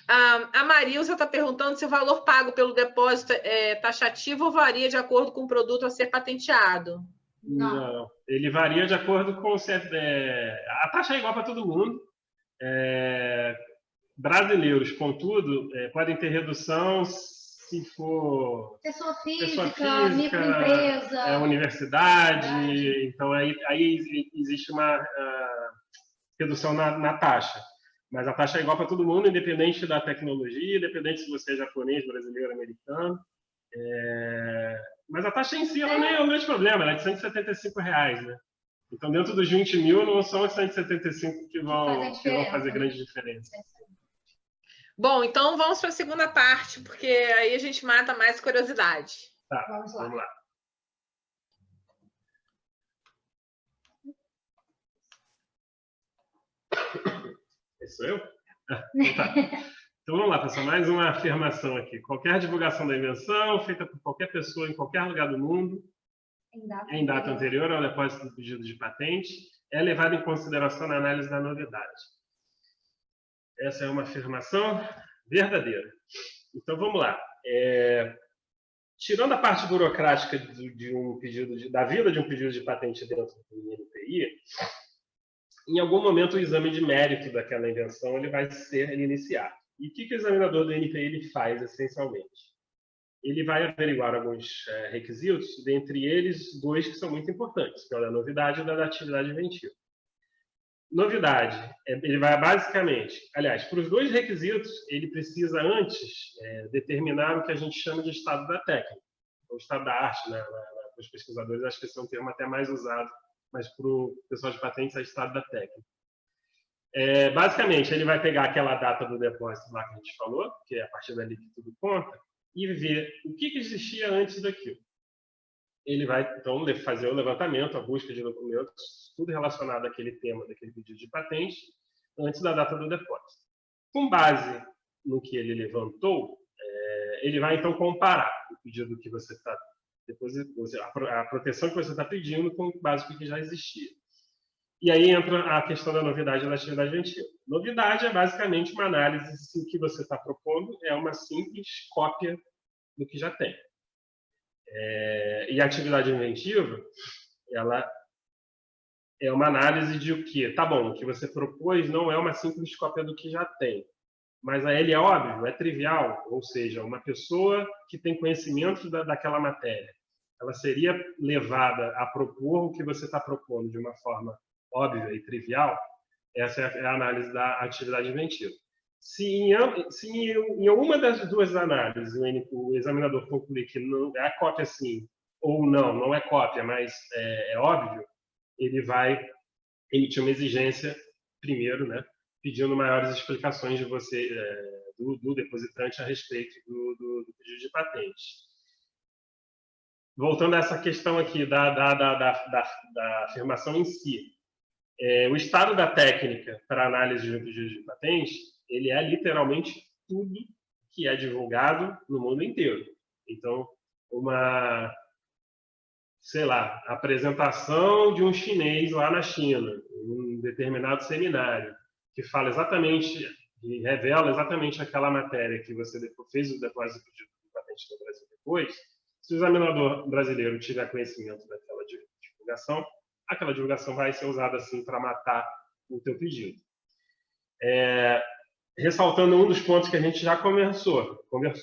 Speaker 1: A Marilza está perguntando se o valor pago pelo depósito é taxativo ou varia de acordo com o produto a ser patenteado.
Speaker 2: Não, ele varia de acordo com a taxa é igual para todo mundo. Brasileiros, contudo, podem ter redução se for
Speaker 3: pessoa física, microempresa,
Speaker 2: universidade. Então aí existe uma redução na taxa. Mas a taxa é igual para todo mundo, independente da tecnologia, independente se você é japonês, brasileiro, americano. Mas a taxa em si ela nem é um grande problema, ela é de R$175, né? Então, dentro dos 20 mil, não são os 175 que vão fazer grande diferença.
Speaker 1: Bom, então vamos para a segunda parte, porque aí a gente mata mais curiosidade.
Speaker 2: Tá, vamos lá. Esse sou eu? Então, tá. Então vamos lá, pessoal. Mais uma afirmação aqui. Qualquer divulgação da invenção, feita por qualquer pessoa em qualquer lugar do mundo, em data anterior ao depósito do pedido de patente, é levada em consideração na análise da novidade. Essa é uma afirmação verdadeira. Então vamos lá. Tirando a parte burocrática de um pedido da vida de um pedido de patente dentro do INPI, em algum momento o exame de mérito daquela invenção ele vai ser iniciado. E o que o examinador do INPI ele faz, essencialmente? Ele vai averiguar alguns requisitos, dentre eles dois que são muito importantes, que é a da novidade e da atividade inventiva. Novidade, ele vai basicamente, aliás, para os dois requisitos, ele precisa antes determinar o que a gente chama de estado da técnica, ou estado da arte, né? Para os pesquisadores, acho que esse é um termo até mais usado, mas para o pessoal de patentes é estado da técnica. Basicamente, ele vai pegar aquela data do depósito lá que a gente falou, que é a partir dali que tudo conta, e ver o que existia antes daquilo. Ele vai, então, fazer o levantamento, a busca de documentos, tudo relacionado àquele tema, daquele pedido de patente, antes da data do depósito. Com base no que ele levantou, ele vai, então, comparar o pedido que você está depositando, a proteção que você está pedindo com base no que já existia. E aí entra a questão da novidade da atividade inventiva. Novidade é basicamente uma análise se o que você está propondo é uma simples cópia do que já tem. E a atividade inventiva, ela é uma análise de o que? Tá bom, o que você propôs não é uma simples cópia do que já tem, mas ele é óbvio, é trivial, ou seja, uma pessoa que tem conhecimento daquela matéria, ela seria levada a propor o que você está propondo de uma forma óbvia e trivial. Essa é a análise da atividade inventiva. Se em uma das duas análises o examinador concluir que não é cópia sim, ou não é cópia, mas é óbvio, ele vai emitir uma exigência primeiro, né, pedindo maiores explicações de você, do depositante a respeito do pedido de patente. Voltando a essa questão aqui da afirmação em si, o estado da técnica para análise de um pedido de patente, ele é literalmente tudo que é divulgado no mundo inteiro. Então, apresentação de um chinês lá na China, em um determinado seminário, que fala exatamente, e revela exatamente aquela matéria que você fez o depósito do pedido de patente no Brasil depois. Se o examinador brasileiro tiver conhecimento daquela divulgação, aquela divulgação vai ser usada assim para matar o teu pedido. Ressaltando um dos pontos que a gente já conversou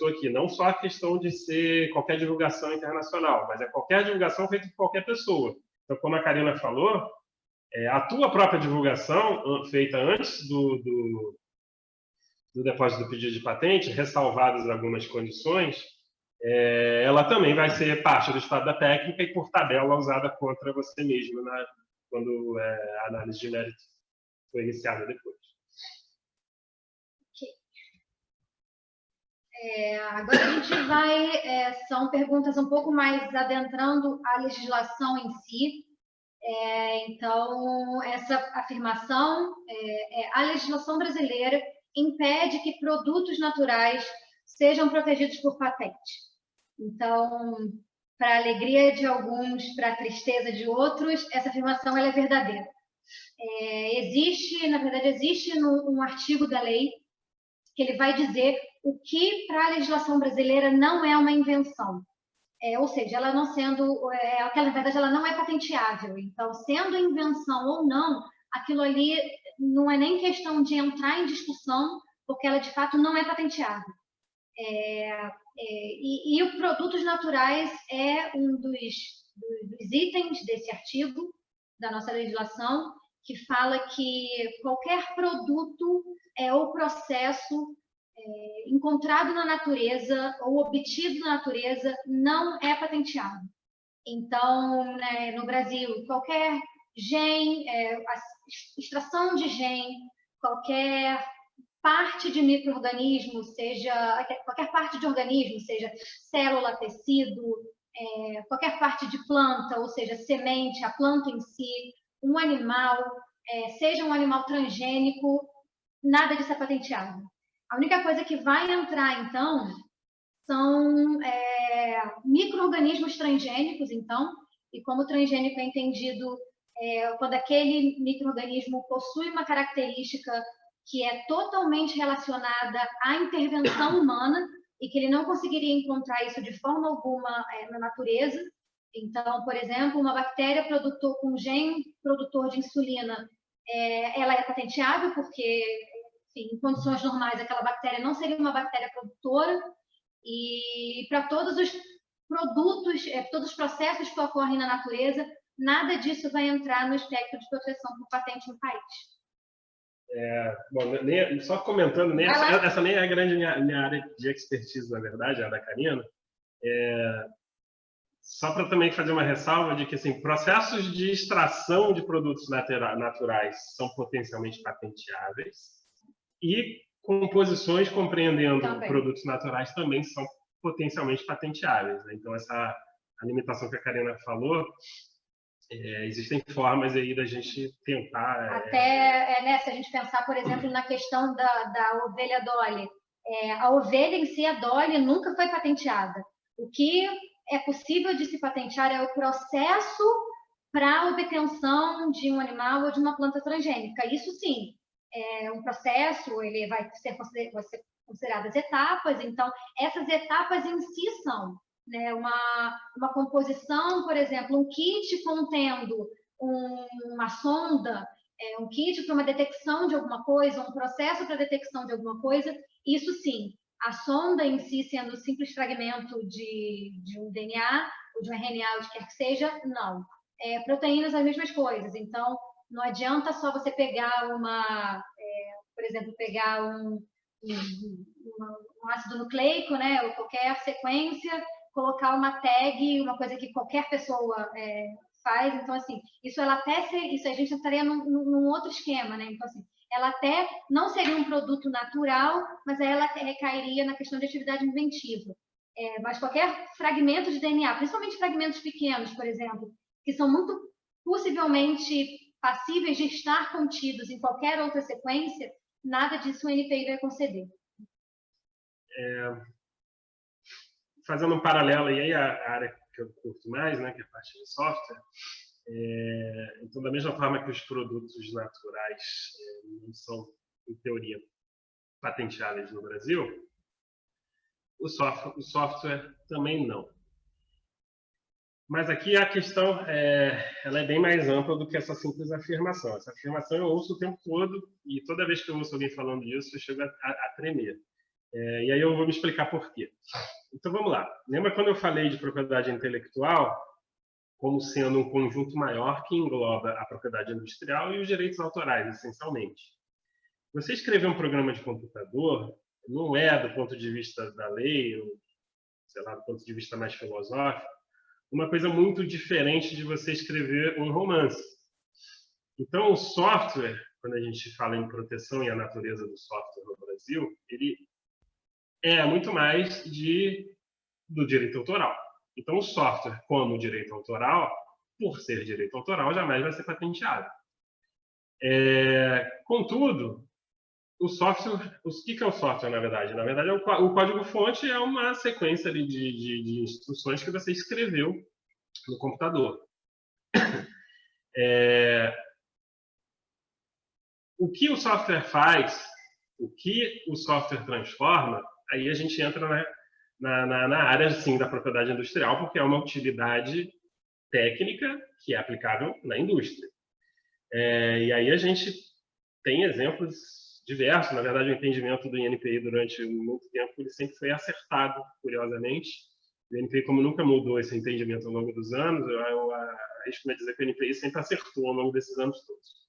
Speaker 2: aqui, não só a questão de ser qualquer divulgação internacional, mas é qualquer divulgação feita por qualquer pessoa. Então, como a Karina falou, a tua própria divulgação feita antes do depósito do pedido de patente, ressalvadas algumas condições, ela também vai ser parte do estado da técnica e, por tabela, usada contra você mesmo quando a análise de mérito foi iniciada depois.
Speaker 3: Agora a gente vai, são perguntas um pouco mais adentrando a legislação em si. Então, essa afirmação, a legislação brasileira impede que produtos naturais sejam protegidos por patente. Então, para a alegria de alguns, para a tristeza de outros, essa afirmação ela é verdadeira. Na verdade, existe um artigo da lei que ele vai dizer o que para a legislação brasileira não é uma invenção. Ou seja, ela não sendo, na verdade, ela não é patenteável. Então, sendo invenção ou não, aquilo ali não é nem questão de entrar em discussão, porque ela de fato não é patenteável. E os produtos naturais é um dos itens desse artigo da nossa legislação, que fala que qualquer produto ou processo encontrado na natureza ou obtido na natureza não é patenteado. Então, né, no Brasil, qualquer gene, extração de gene, qualquer parte de micro-organismo, qualquer parte de organismo, seja célula, tecido, qualquer parte de planta, ou seja, semente, a planta em si, um animal, seja um animal transgênico, nada disso é patenteado. A única coisa que vai entrar, então, são micro-organismos transgênicos, então, e como transgênico é entendido quando aquele micro-organismo possui uma característica que é totalmente relacionada à intervenção humana e que ele não conseguiria encontrar isso de forma alguma na natureza. Então, por exemplo, uma bactéria com gene produtor de insulina, ela é patenteável porque, enfim, em condições normais, aquela bactéria não seria uma bactéria produtora. E para todos os produtos, todos os processos que ocorrem na natureza, nada disso vai entrar no espectro de proteção por patente no país.
Speaker 2: Bom, só comentando, essa nem é a grande minha área de expertise, na verdade, a da Karina. Só para também fazer uma ressalva de que assim, processos de extração de produtos naturais são potencialmente patenteáveis e composições compreendendo produtos naturais também são potencialmente patenteáveis, né? Então, essa a limitação que a Karina falou, existem formas aí da gente tentar...
Speaker 3: Até se a gente pensar, por exemplo, na questão da ovelha Dolly. A ovelha em si, a Dolly, nunca foi patenteada. O que é possível de se patentear é o processo para a obtenção de um animal ou de uma planta transgênica. Isso sim, um processo, ele vai ser consideradas etapas, então essas etapas em si são, né, uma composição, por exemplo, um kit contendo uma sonda, um kit para uma detecção de alguma coisa, um processo para detecção de alguma coisa, isso sim. A sonda em si sendo um simples fragmento de um DNA ou de um RNA, ou de quer que seja, não. Proteínas, as mesmas coisas. Então, não adianta só você pegar por exemplo, pegar um ácido nucleico, né, ou qualquer sequência, colocar uma tag, uma coisa que qualquer pessoa faz. Então, assim, isso a gente estaria num outro esquema, né? Então, assim, ela até não seria um produto natural, mas ela recairia na questão de atividade inventiva. Mas qualquer fragmento de DNA, principalmente fragmentos pequenos, por exemplo, que são muito possivelmente passíveis de estar contidos em qualquer outra sequência, nada disso o NPI vai conceder.
Speaker 2: Fazendo um paralelo aí à área que eu curto mais, né, que é a parte de software, então, da mesma forma que os produtos naturais não são, em teoria, patenteáveis no Brasil, o software também não. Mas aqui a questão ela é bem mais ampla do que essa simples afirmação. Essa afirmação eu ouço o tempo todo e toda vez que eu ouço alguém falando isso, eu chego a tremer. E aí eu vou me explicar por quê. Então vamos lá. Lembra quando eu falei de propriedade intelectual como sendo um conjunto maior que engloba a propriedade industrial e os direitos autorais, essencialmente? Você escrever um programa de computador não é, do ponto de vista da lei, ou, sei lá, do ponto de vista mais filosófico, uma coisa muito diferente de você escrever um romance. Então, o software, quando a gente fala em proteção e a natureza do software no Brasil, ele é muito mais do direito autoral. Então, o software, como direito autoral, por ser direito autoral, jamais vai ser patenteado. Contudo, o software, o que é o software, na verdade? Na verdade, o código-fonte é uma sequência de instruções que você escreveu no computador. O que o software faz, o que o software transforma, aí a gente entra na área, sim, da propriedade industrial, porque é uma utilidade técnica que é aplicável na indústria. E aí a gente tem exemplos diversos. Na verdade, o entendimento do INPI durante muito tempo ele sempre foi acertado, curiosamente. O INPI, como nunca mudou esse entendimento ao longo dos anos, eu arrisco dizer que o INPI sempre acertou ao longo desses anos todos.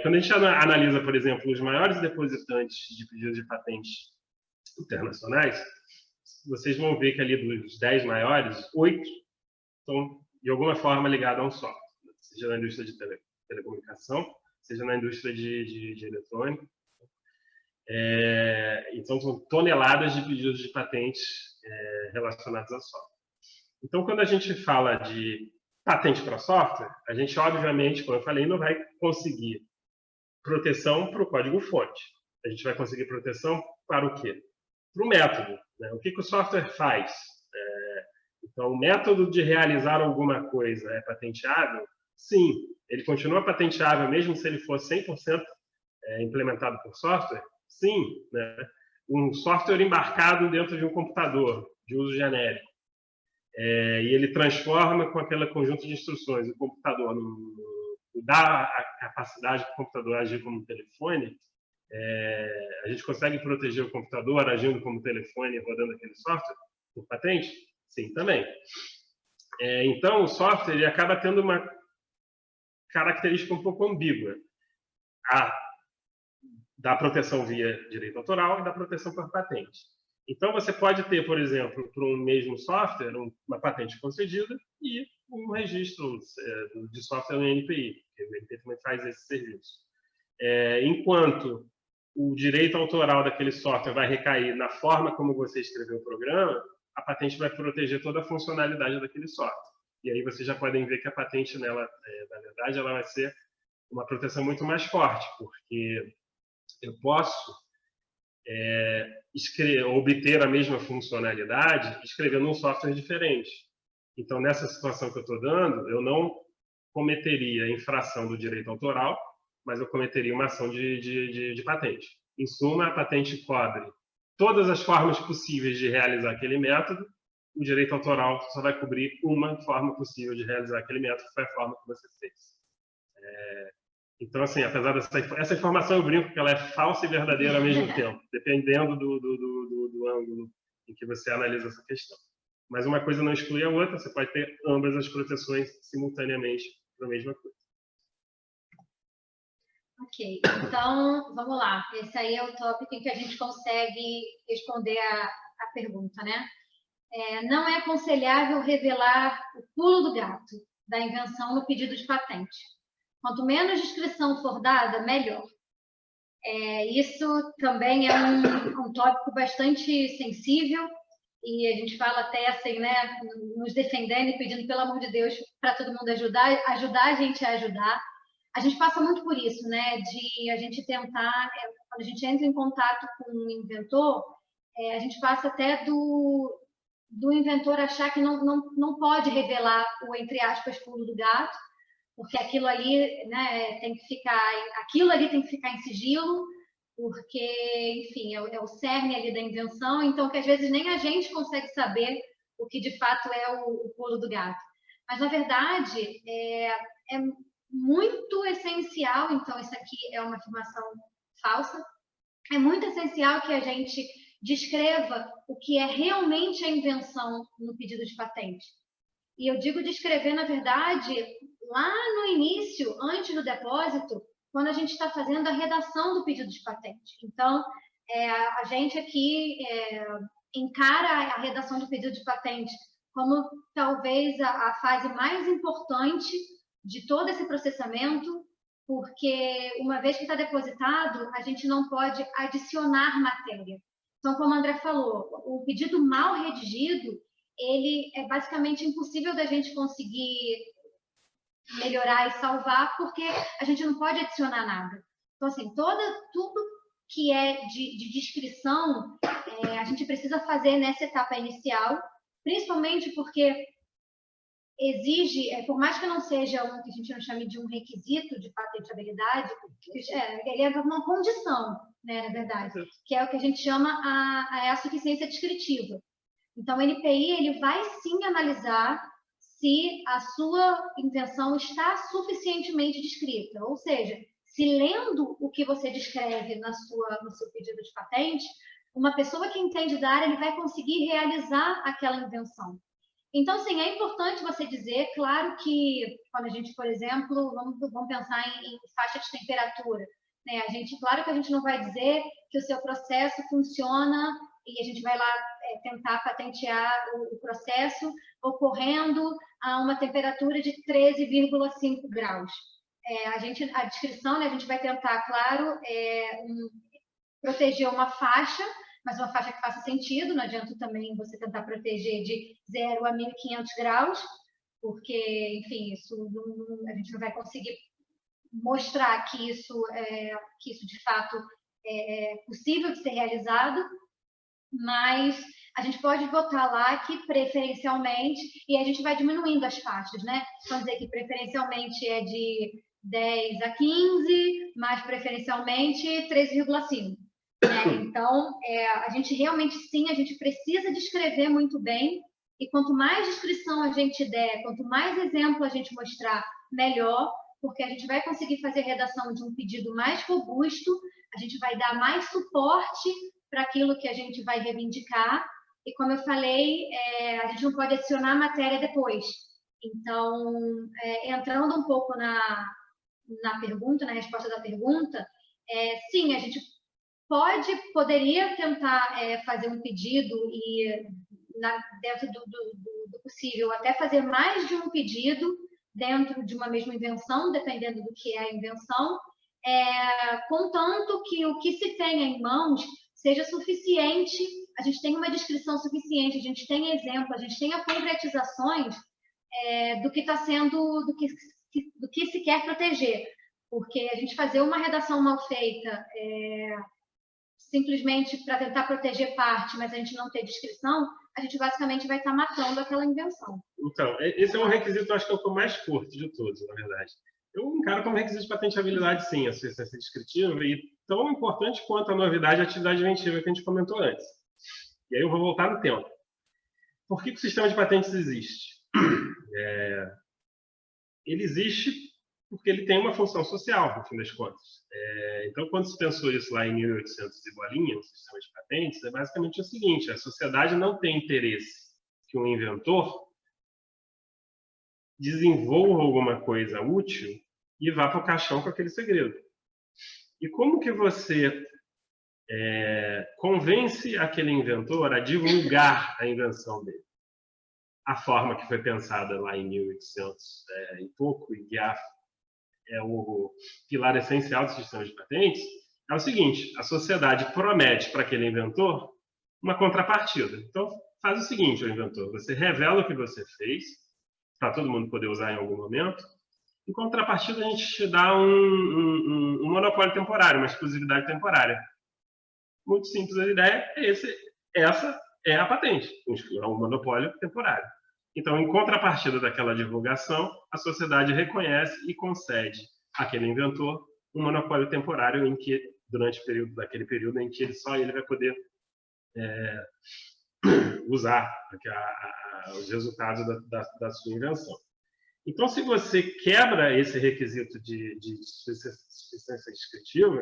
Speaker 2: Quando a gente analisa, por exemplo, os maiores depositantes de pedidos de patentes internacionais, vocês vão ver que ali dos 10 maiores, 8 estão, de alguma forma, ligados a um software, seja na indústria de telecomunicação, seja na indústria de eletrônica. Então, são toneladas de pedidos de patentes relacionados a software. Então, quando a gente fala de patente para software, a gente, obviamente, como eu falei, não vai conseguir proteção para o código-fonte. A gente vai conseguir proteção para o quê? Para o método. Né? O que o software faz? Então, o método de realizar alguma coisa é patenteável? Sim. Ele continua patenteável mesmo se ele for 100% implementado por software? Sim. Né? Um software embarcado dentro de um computador de uso genérico. E ele transforma com aquele conjunto de instruções o computador, dá a capacidade para o computador agir como telefone, a gente consegue proteger o computador agindo como telefone rodando aquele software por patente? Sim, também. Então, o software ele acaba tendo uma característica um pouco ambígua. Da proteção via direito autoral e da proteção por patente. Então, você pode ter, por exemplo, para um mesmo software, uma patente concedida e um registro de software no INPI, porque o INPI também faz esse serviço. Enquanto o direito autoral daquele software vai recair na forma como você escreveu o programa, a patente vai proteger toda a funcionalidade daquele software. E aí vocês já podem ver que a patente, nela, na verdade, ela vai ser uma proteção muito mais forte, porque eu posso obter a mesma funcionalidade escrevendo um software diferente. Então, nessa situação que eu estou dando, eu não cometeria infração do direito autoral, mas eu cometeria uma ação de patente. Em suma, a patente cobre todas as formas possíveis de realizar aquele método, o direito autoral só vai cobrir uma forma possível de realizar aquele método, que foi a forma que você fez. Então, assim, apesar dessa informação, eu brinco que ela é falsa e verdadeira ao mesmo tempo, dependendo do ângulo em que você analisa essa questão. Mas uma coisa não exclui a outra, você pode ter ambas as proteções simultaneamente para a mesma coisa.
Speaker 3: Ok, então, vamos lá. Esse aí é o tópico em que a gente consegue responder a pergunta, né? Não é aconselhável revelar o pulo do gato da invenção no pedido de patente. Quanto menos descrição for dada, melhor. Isso também é um tópico bastante sensível e a gente fala até assim, né, nos defendendo e pedindo, pelo amor de Deus, para todo mundo ajudar a gente a ajudar. A gente passa muito por isso, né, de a gente tentar, quando a gente entra em contato com um inventor, a gente passa até do inventor achar que não pode revelar o, entre aspas, pulo do gato, porque aquilo ali, né, tem que ficar em sigilo, porque, enfim, é o cerne ali da invenção, então que às vezes nem a gente consegue saber o que de fato é o pulo do gato. Mas, na verdade, é muito essencial, então isso aqui é uma afirmação falsa, é muito essencial que a gente descreva o que é realmente a invenção no pedido de patente. E eu digo descrever, na verdade, lá no início, antes do depósito, quando a gente está fazendo a redação do pedido de patente. Então, a gente aqui encara a redação do pedido de patente como talvez a fase mais importante de todo esse processamento, porque uma vez que está depositado, a gente não pode adicionar matéria. Então, como o André falou, o pedido mal redigido, ele é basicamente impossível da gente conseguir melhorar e salvar, porque a gente não pode adicionar nada. Então, assim, tudo que é de descrição, a gente precisa fazer nessa etapa inicial, principalmente porque exige, por mais que não seja que a gente não chame de um requisito de patentabilidade, ele é uma condição, né, na verdade, que é o que a gente chama a suficiência descritiva. Então, o NPI ele vai sim analisar se a sua invenção está suficientemente descrita, ou seja, se lendo o que você descreve no seu pedido de patente, uma pessoa que entende da área ele vai conseguir realizar aquela invenção. Então, sim, é importante você dizer, claro que quando a gente, por exemplo, vamos pensar em faixa de temperatura, né? Claro que a gente não vai dizer que o seu processo funciona e a gente vai lá tentar patentear o processo ocorrendo a uma temperatura de 13,5 graus. A descrição, né, a gente vai tentar, claro, proteger uma faixa, mas uma faixa que faça sentido, não adianta também você tentar proteger de 0 a 1.500 graus, porque, enfim, a gente não vai conseguir mostrar que isso de fato é possível de ser realizado, mas a gente pode botar lá que preferencialmente, e a gente vai diminuindo as faixas, né? Vamos dizer que preferencialmente é de 10 a 15, mas preferencialmente 3,5. Né? Então, a gente realmente, sim, a gente precisa descrever muito bem, e quanto mais descrição a gente der, quanto mais exemplo a gente mostrar, melhor, porque a gente vai conseguir fazer a redação de um pedido mais robusto, a gente vai dar mais suporte para aquilo que a gente vai reivindicar, e como eu falei, a gente não pode adicionar matéria depois. Então, entrando um pouco na pergunta, na resposta da pergunta, sim, a gente poderia tentar fazer um pedido e, dentro do possível, até fazer mais de um pedido dentro de uma mesma invenção, dependendo do que é a invenção, contanto que o que se tenha em mãos seja suficiente, a gente tem uma descrição suficiente, a gente tem exemplo, a gente tenha concretizações do que está sendo, do que se quer proteger. Porque a gente fazer uma redação mal feita simplesmente para tentar proteger parte, mas a gente não ter descrição, a gente basicamente vai estar matando aquela invenção.
Speaker 2: Então, esse é um requisito, acho que é o que eu mais curto de todos, na verdade. Eu encaro como requisito de patentabilidade, sim, a suficiência descritiva, e tão importante quanto a novidade e a atividade inventiva que a gente comentou antes. E aí eu vou voltar no tempo. Por que o sistema de patentes existe? Ele existe porque ele tem uma função social, no fim das contas. Então, quando se pensou isso lá em 1800 e bolinha, no sistema de patentes, é basicamente o seguinte: a sociedade não tem interesse que um inventor desenvolva alguma coisa útil e vá para o caixão com aquele segredo. E como que você convence aquele inventor a divulgar a invenção dele? A forma que foi pensada lá em 1800 e pouco, e que é o pilar essencial do sistema de patentes, é o seguinte: a sociedade promete para aquele inventor uma contrapartida. Então, faz o seguinte, o inventor: você revela o que você fez, para todo mundo poder usar em algum momento. Em contrapartida, a gente te dá um monopólio temporário, uma exclusividade temporária. Muito simples a ideia, essa é a patente, é um monopólio temporário. Então, em contrapartida daquela divulgação, a sociedade reconhece e concede àquele inventor um monopólio temporário em que, durante daquele período em que só ele vai poder usar os resultados da sua invenção. Então, se você quebra esse requisito de suficiência descritiva,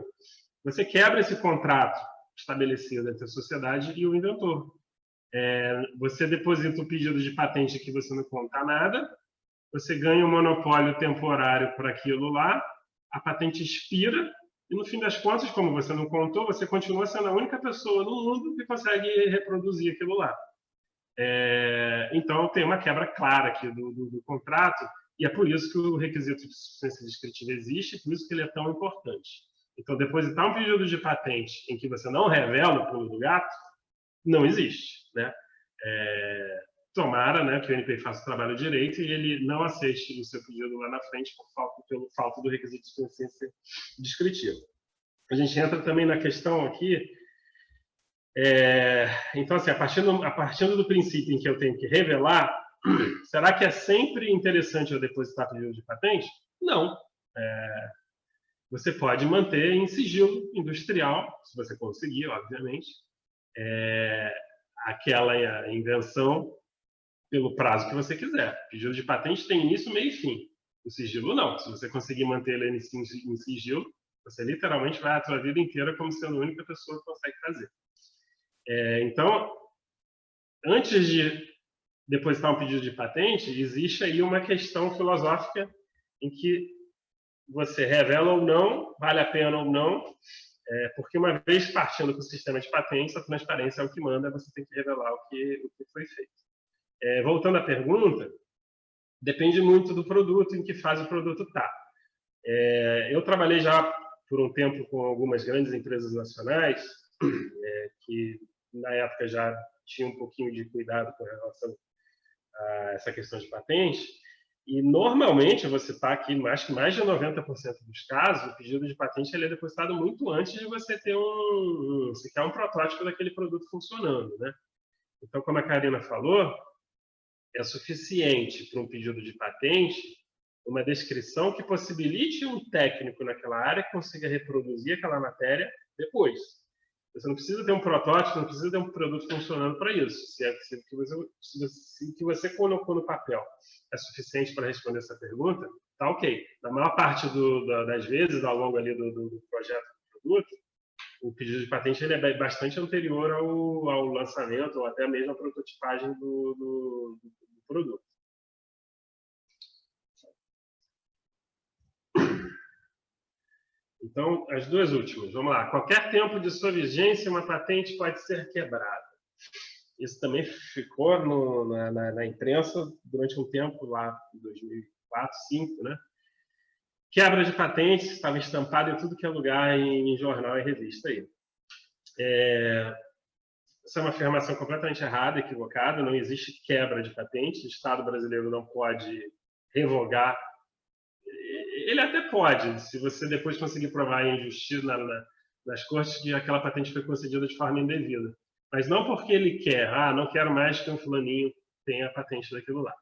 Speaker 2: você quebra esse contrato estabelecido entre a sociedade e o inventor. Você deposita um pedido de patente que você não conta nada, você ganha um monopólio temporário para aquilo lá, a patente expira, e no fim das contas, como você não contou, você continua sendo a única pessoa no mundo que consegue reproduzir aquilo lá. Então, tem uma quebra clara aqui do contrato, e é por isso que o requisito de suficiência descritiva existe, por isso que ele é tão importante. Então, depositar um pedido de patente em que você não revela o pulo do gato, não existe, né? Tomara, né, que o NPI faça o trabalho direito e ele não aceite o seu pedido lá na frente pelo falta do requisito de suficiência descritiva. a gente entra também na questão aqui. Então, assim, a partir do princípio em que eu tenho que revelar, será que é sempre interessante eu depositar pedido de patente? Não. Você pode manter em sigilo industrial, se você conseguir, obviamente, aquela invenção pelo prazo que você quiser. O pedido de patente tem início, meio e fim. O sigilo não. Se você conseguir manter ele em sigilo, você literalmente vai a sua vida inteira como sendo a única pessoa que consegue fazer. Então, antes de depositar um pedido de patente, existe aí uma questão filosófica em que você revela ou não, vale a pena ou não, porque uma vez partindo do sistema de patentes, a transparência é o que manda, você tem que revelar o que foi feito. Voltando à pergunta, depende muito do produto, em que fase o produto está. Eu trabalhei já por um tempo com algumas grandes empresas nacionais, que na época já tinha um pouquinho de cuidado com relação a essa questão de patente, e normalmente você está aqui, mais de 90% dos casos, o pedido de patente ele é depositado muito antes de você ter sequer um protótipo daquele produto funcionando, né? Então, como a Karina falou, é suficiente para um pedido de patente uma descrição que possibilite um técnico naquela área que consiga reproduzir aquela matéria depois. Você não precisa ter um protótipo, não precisa ter um produto funcionando para isso. Se o que você colocou no papel é suficiente para responder essa pergunta, tá ok. Na maior parte das vezes, ao longo ali do projeto do produto, o pedido de patente ele é bastante anterior ao lançamento ou até mesmo à prototipagem do produto. Então, as duas últimas. Vamos lá. Qualquer tempo de sua vigência, uma patente pode ser quebrada. Isso também ficou na imprensa durante um tempo, lá em 2004, 2005, né? Quebra de patentes, estava estampado em tudo que é lugar, em jornal e revista aí. Essa é uma afirmação completamente errada, equivocada. Não existe quebra de patente. O Estado brasileiro não pode revogar. Ele até pode, se você depois conseguir provar em justiça nas cortes que aquela patente foi concedida de forma indevida. Mas não porque ele quer, não quero mais que um fulaninho tenha a patente daquilo lá.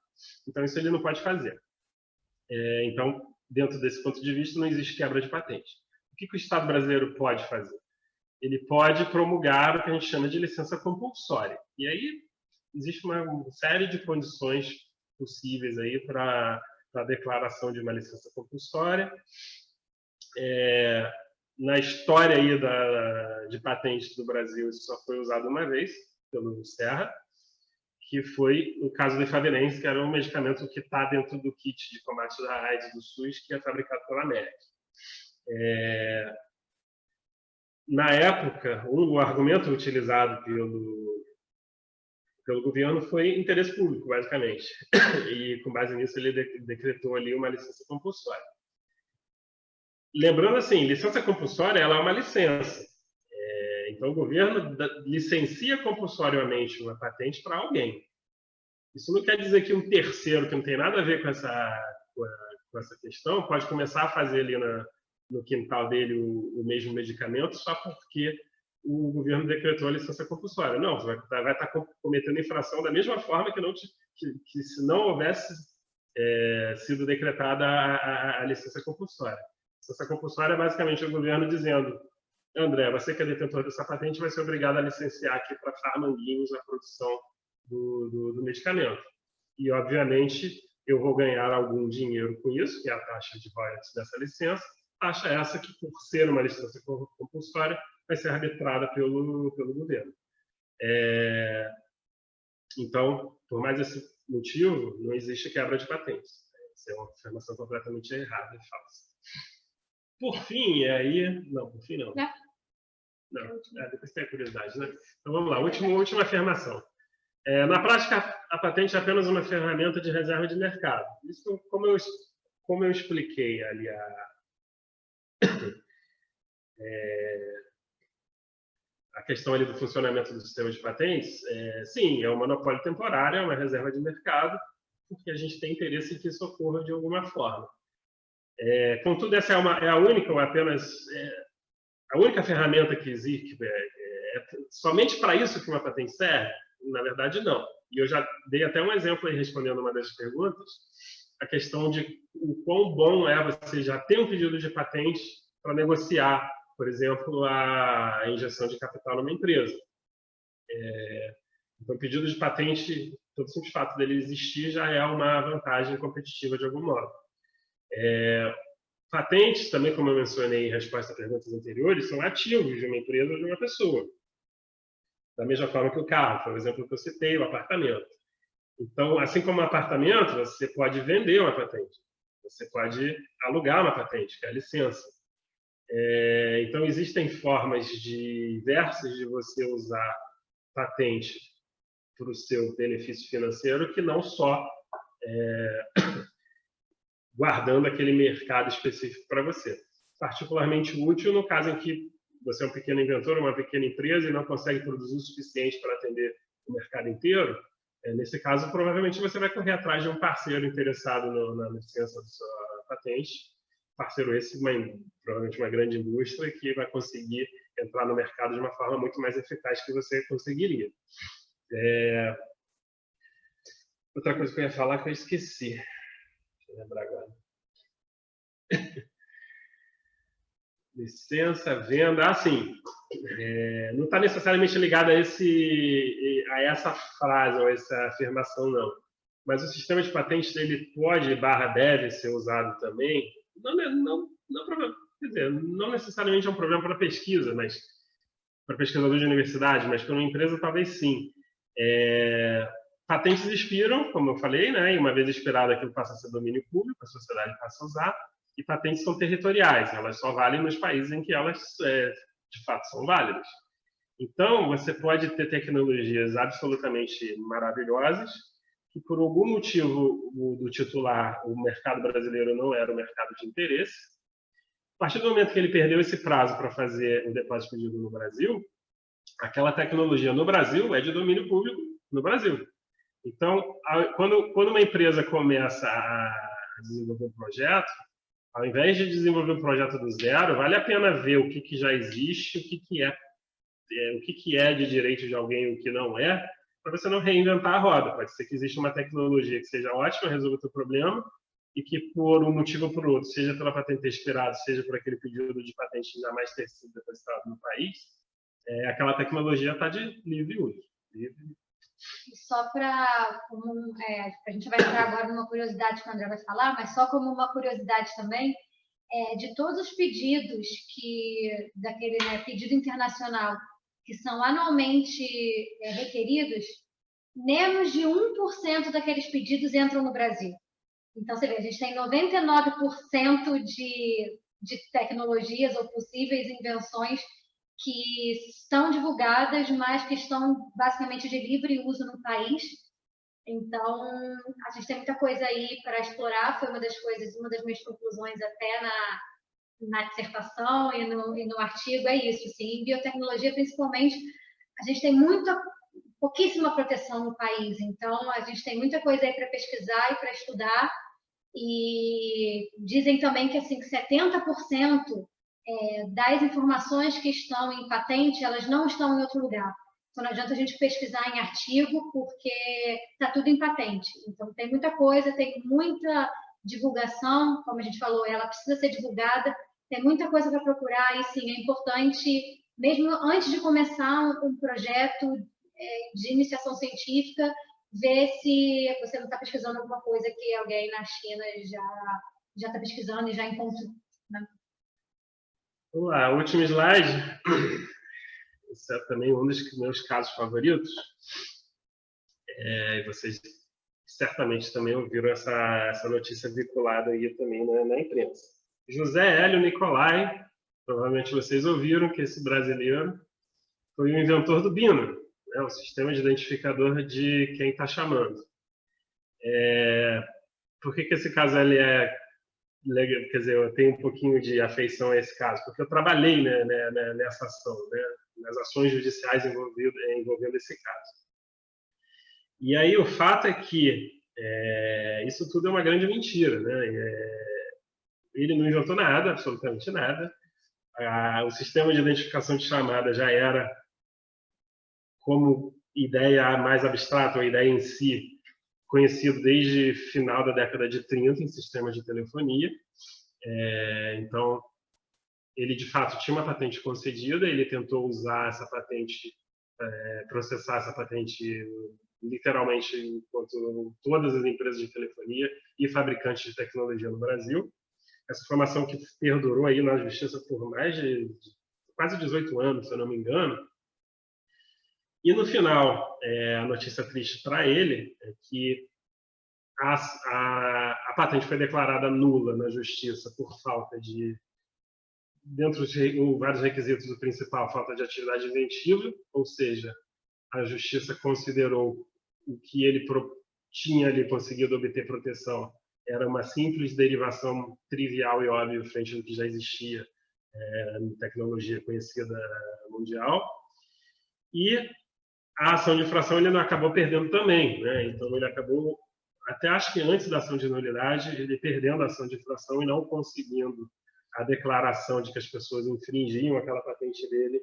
Speaker 2: Então, isso ele não pode fazer. Então, dentro desse ponto de vista, não existe quebra de patente. O que o Estado brasileiro pode fazer? Ele pode promulgar o que a gente chama de licença compulsória. E aí, existe uma série de condições possíveis aí para a declaração de uma licença compulsória. Na história aí de patentes do Brasil, isso só foi usado uma vez, pelo Serra, que foi o caso do Efavirenz, que era um medicamento que está dentro do kit de combate da AIDS do SUS, que é fabricado pela Merck. Na época, o argumento utilizado pelo governo foi interesse público, basicamente. E, com base nisso, ele decretou ali uma licença compulsória. Lembrando assim, licença compulsória ela é uma licença. Então, o governo licencia compulsoriamente uma patente para alguém. Isso não quer dizer que um terceiro, que não tem nada a ver com essa questão, pode começar a fazer ali no quintal dele o mesmo medicamento só porque o governo decretou a licença compulsória. Não, você vai estar cometendo infração da mesma forma que se não houvesse sido decretada a licença compulsória. A licença compulsória é basicamente o governo dizendo: André, você que é detentor dessa patente vai ser obrigado a licenciar aqui para Farmanguinhos a produção do medicamento. E, obviamente, eu vou ganhar algum dinheiro com isso, que é a taxa de royalties dessa licença, taxa essa que, por ser uma licença compulsória, vai ser arbitrada pelo governo. Então, por mais esse motivo, não existe quebra de patentes. Essa é uma afirmação completamente errada e falsa. Por fim, Não, por fim não. Não, depois tem a curiosidade, né? Então, vamos lá. Última afirmação. Na prática, a patente é apenas uma ferramenta de reserva de mercado. Isso, como eu expliquei ali a questão ali do funcionamento do sistema de patentes, sim, é um monopólio temporário, é uma reserva de mercado, porque a gente tem interesse em que isso ocorra de alguma forma. Contudo, essa é a única ou apenas a única ferramenta que existe somente para isso que uma patente serve? Na verdade, não. E eu já dei até um exemplo aí respondendo uma das perguntas, a questão de o quão bom é você já ter um pedido de patente para negociar, por exemplo, a injeção de capital numa empresa. Então, o pedido de patente, todo o simples fato dele existir já é uma vantagem competitiva de algum modo. Patentes, também como eu mencionei em resposta a perguntas anteriores, são ativos de uma empresa ou de uma pessoa. Da mesma forma que o carro, por exemplo, que eu citei, o apartamento. Então, assim como o apartamento, você pode vender uma patente. Você pode alugar uma patente, que é a licença. Então, existem formas diversas de você usar patente para o seu benefício financeiro, que não só guardando aquele mercado específico para você. Particularmente útil no caso em que você é um pequeno inventor, uma pequena empresa e não consegue produzir o suficiente para atender o mercado inteiro. Nesse caso, provavelmente você vai correr atrás de um parceiro interessado na licença da sua patente. Parceiro esse, provavelmente uma grande indústria, que vai conseguir entrar no mercado de uma forma muito mais eficaz que você conseguiria. Outra coisa que eu ia falar que eu esqueci. Deixa eu lembrar agora. Licença, venda, sim. Não está necessariamente ligado a essa frase ou essa afirmação, não. Mas o sistema de patentes ele pode/deve ser usado também. Não necessariamente é um problema para pesquisa, mas para pesquisador de universidade, mas para uma empresa talvez sim. Patentes expiram, como eu falei, né? E uma vez expirado aquilo passa a ser domínio público, a sociedade passa a usar. E patentes são territoriais, elas só valem nos países em que elas, de fato, são válidas. Então, você pode ter tecnologias absolutamente maravilhosas, que por algum motivo do titular, o mercado brasileiro não era o mercado de interesse. A partir do momento que ele perdeu esse prazo para fazer o depósito pedido no Brasil, aquela tecnologia no Brasil é de domínio público no Brasil. Então, quando uma empresa começa a desenvolver um projeto, ao invés de desenvolver um projeto do zero, vale a pena ver o que já existe, o que é de direito de alguém e o que não é, para você não reinventar a roda. Pode ser que exista uma tecnologia que seja ótima, resolva o teu problema, e que por um motivo ou por outro, seja pela patente ter expirado, seja por aquele pedido de patente jamais ter sido depositado no país, aquela tecnologia está de livre uso.
Speaker 3: Só para a gente vai entrar agora numa curiosidade que o André vai falar, mas só como uma curiosidade também, de todos os pedidos daquele pedido internacional que são anualmente requeridos, menos de 1% daqueles pedidos entram no Brasil. Então, você vê, a gente tem 99% de tecnologias ou possíveis invenções que estão divulgadas, mas que estão basicamente de livre uso no país. Então, a gente tem muita coisa aí para explorar. Foi uma das minhas conclusões até na dissertação e no artigo, é isso. Sim, em biotecnologia, principalmente, a gente tem pouquíssima proteção no país. Então, a gente tem muita coisa aí para pesquisar e para estudar. E dizem também que, assim, que 70% das informações que estão em patente, elas não estão em outro lugar. Então, não adianta a gente pesquisar em artigo, porque está tudo em patente. Então, tem muita coisa, tem muita divulgação, como a gente falou, ela precisa ser divulgada, tem muita coisa para procurar, e sim, é importante, mesmo antes de começar um projeto de iniciação científica, ver se você não está pesquisando alguma coisa que alguém na China já está pesquisando e já encontrou. Né?
Speaker 2: Vamos lá, último slide. Esse é também um dos meus casos favoritos. Vocês certamente também ouviram essa notícia vinculada aí também na imprensa. José Hélio Nicolai, provavelmente vocês ouviram que esse brasileiro foi o inventor do BINO, né, o sistema de identificador de quem está chamando. Por que esse caso ele quer dizer, eu tenho um pouquinho de afeição a esse caso? Porque eu trabalhei nessa ação, né, nas ações judiciais envolvendo esse caso. E aí o fato é que isso tudo é uma grande mentira, né? Ele não inventou nada, absolutamente nada. o sistema de identificação de chamada já era, como ideia mais abstrata, ou ideia em si, conhecido desde final da década de 30 em sistemas de telefonia. Então, ele de fato tinha uma patente concedida, ele tentou usar essa patente, processar essa patente literalmente enquanto todas as empresas de telefonia e fabricantes de tecnologia no Brasil. Essa informação que perdurou aí na justiça por mais de quase 18 anos, se eu não me engano. E no final, a notícia triste para ele é que a patente foi declarada nula na justiça por falta de, dentro de vários requisitos, o principal, falta de atividade inventiva, ou seja, a justiça considerou o que ele tinha ali conseguido obter proteção era uma simples derivação trivial e óbvia frente ao que já existia em tecnologia conhecida mundial. E a ação de infração ele não acabou perdendo também, né? Então ele acabou, até acho que antes da ação de nulidade, ele perdendo a ação de infração e não conseguindo a declaração de que as pessoas infringiam aquela patente dele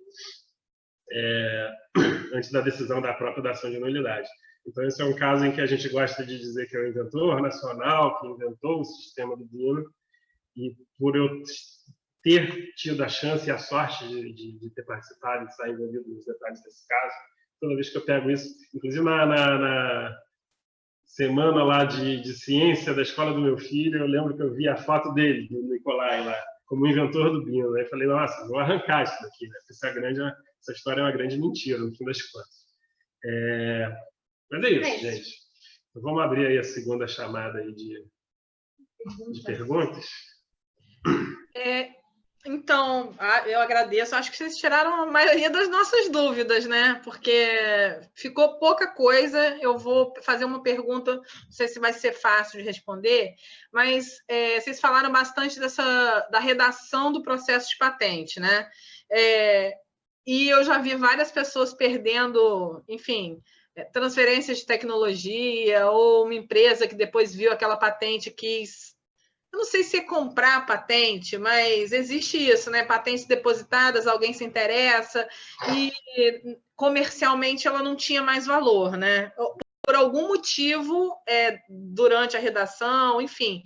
Speaker 2: antes da decisão da própria ação de nulidade. Então, esse é um caso em que a gente gosta de dizer que é o inventor nacional que inventou o sistema do Dino, e por eu ter tido a chance e a sorte de ter participado e estar envolvido nos detalhes desse caso, toda vez que eu pego isso, inclusive na semana lá de ciência da escola do meu filho, eu lembro que eu vi a foto dele, do Nicolai, lá, como inventor do Dino. Aí eu falei, nossa, vou arrancar isso daqui, né? Essa história é uma grande mentira, no fim das contas. Mas é isso, gente. Então, vamos abrir aí a segunda chamada aí de perguntas.
Speaker 1: Então, eu agradeço. Acho que vocês tiraram a maioria das nossas dúvidas, né? Porque ficou pouca coisa. Eu vou fazer uma pergunta, não sei se vai ser fácil de responder, mas vocês falaram bastante da redação do processo de patente, né? E eu já vi várias pessoas perdendo, enfim, transferências de tecnologia, ou uma empresa que depois viu aquela patente quis, eu não sei se é comprar a patente, mas existe isso, né? Patentes depositadas, alguém se interessa e comercialmente ela não tinha mais valor, né? Por algum motivo, durante a redação, enfim,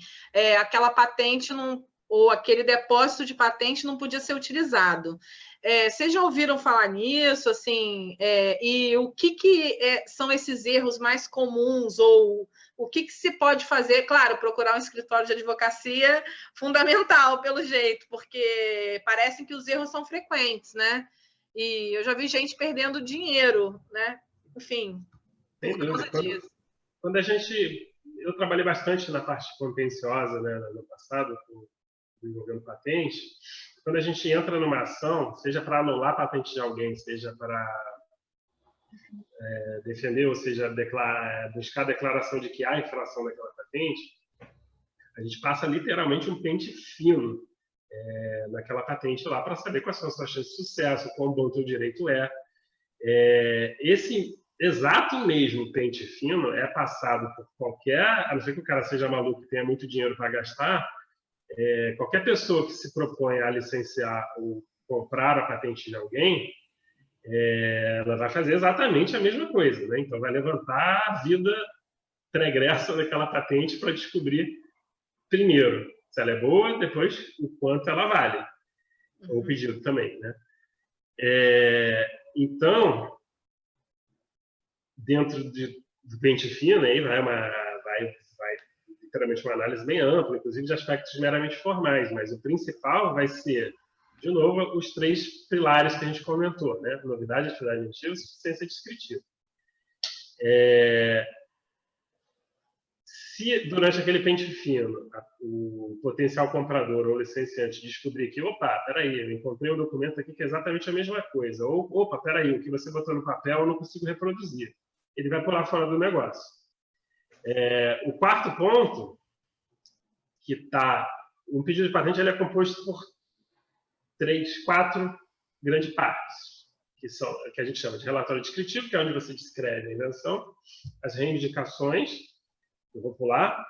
Speaker 1: aquela patente não, ou aquele depósito de patente não podia ser utilizado. Vocês já ouviram falar nisso, assim? E o que são esses erros mais comuns, ou o que se pode fazer? Claro, procurar um escritório de advocacia fundamental, pelo jeito, porque parecem que os erros são frequentes, né? E eu já vi gente perdendo dinheiro, né? Enfim,
Speaker 2: Sem dúvida. Eu trabalhei bastante na parte contenciosa, né, no passado, envolvendo patente. Quando a gente entra numa ação, seja para anular a patente de alguém, seja para defender, ou seja, buscar a declaração de que há infração daquela patente, a gente passa literalmente um pente fino naquela patente lá para saber quais são as suas chances de sucesso, quão bom o teu direito é. Esse exato mesmo pente fino é passado por qualquer, a não ser que o cara seja maluco e tenha muito dinheiro para gastar, qualquer pessoa que se propõe a licenciar ou comprar a patente de alguém, ela vai fazer exatamente a mesma coisa, né? Então vai levantar a vida pregressa daquela patente para descobrir, primeiro, se ela é boa, depois o quanto ela vale, ou o pedido também, né? Então, dentro do pente fino, aí vai literalmente uma análise bem ampla, inclusive de aspectos meramente formais, mas o principal vai ser, de novo, os 3 pilares que a gente comentou, né? Novidade, atividade inventiva e suficiência descritiva. Se durante aquele pente fino o potencial comprador ou licenciante descobrir que, opa, peraí, eu encontrei um documento aqui que é exatamente a mesma coisa, ou, opa, peraí, o que você botou no papel eu não consigo reproduzir, ele vai pular fora do negócio. O quarto ponto, que está... Um pedido de patente ele é composto por 4 grandes partes, que a gente chama de relatório descritivo, que é onde você descreve a invenção, as reivindicações, eu vou pular,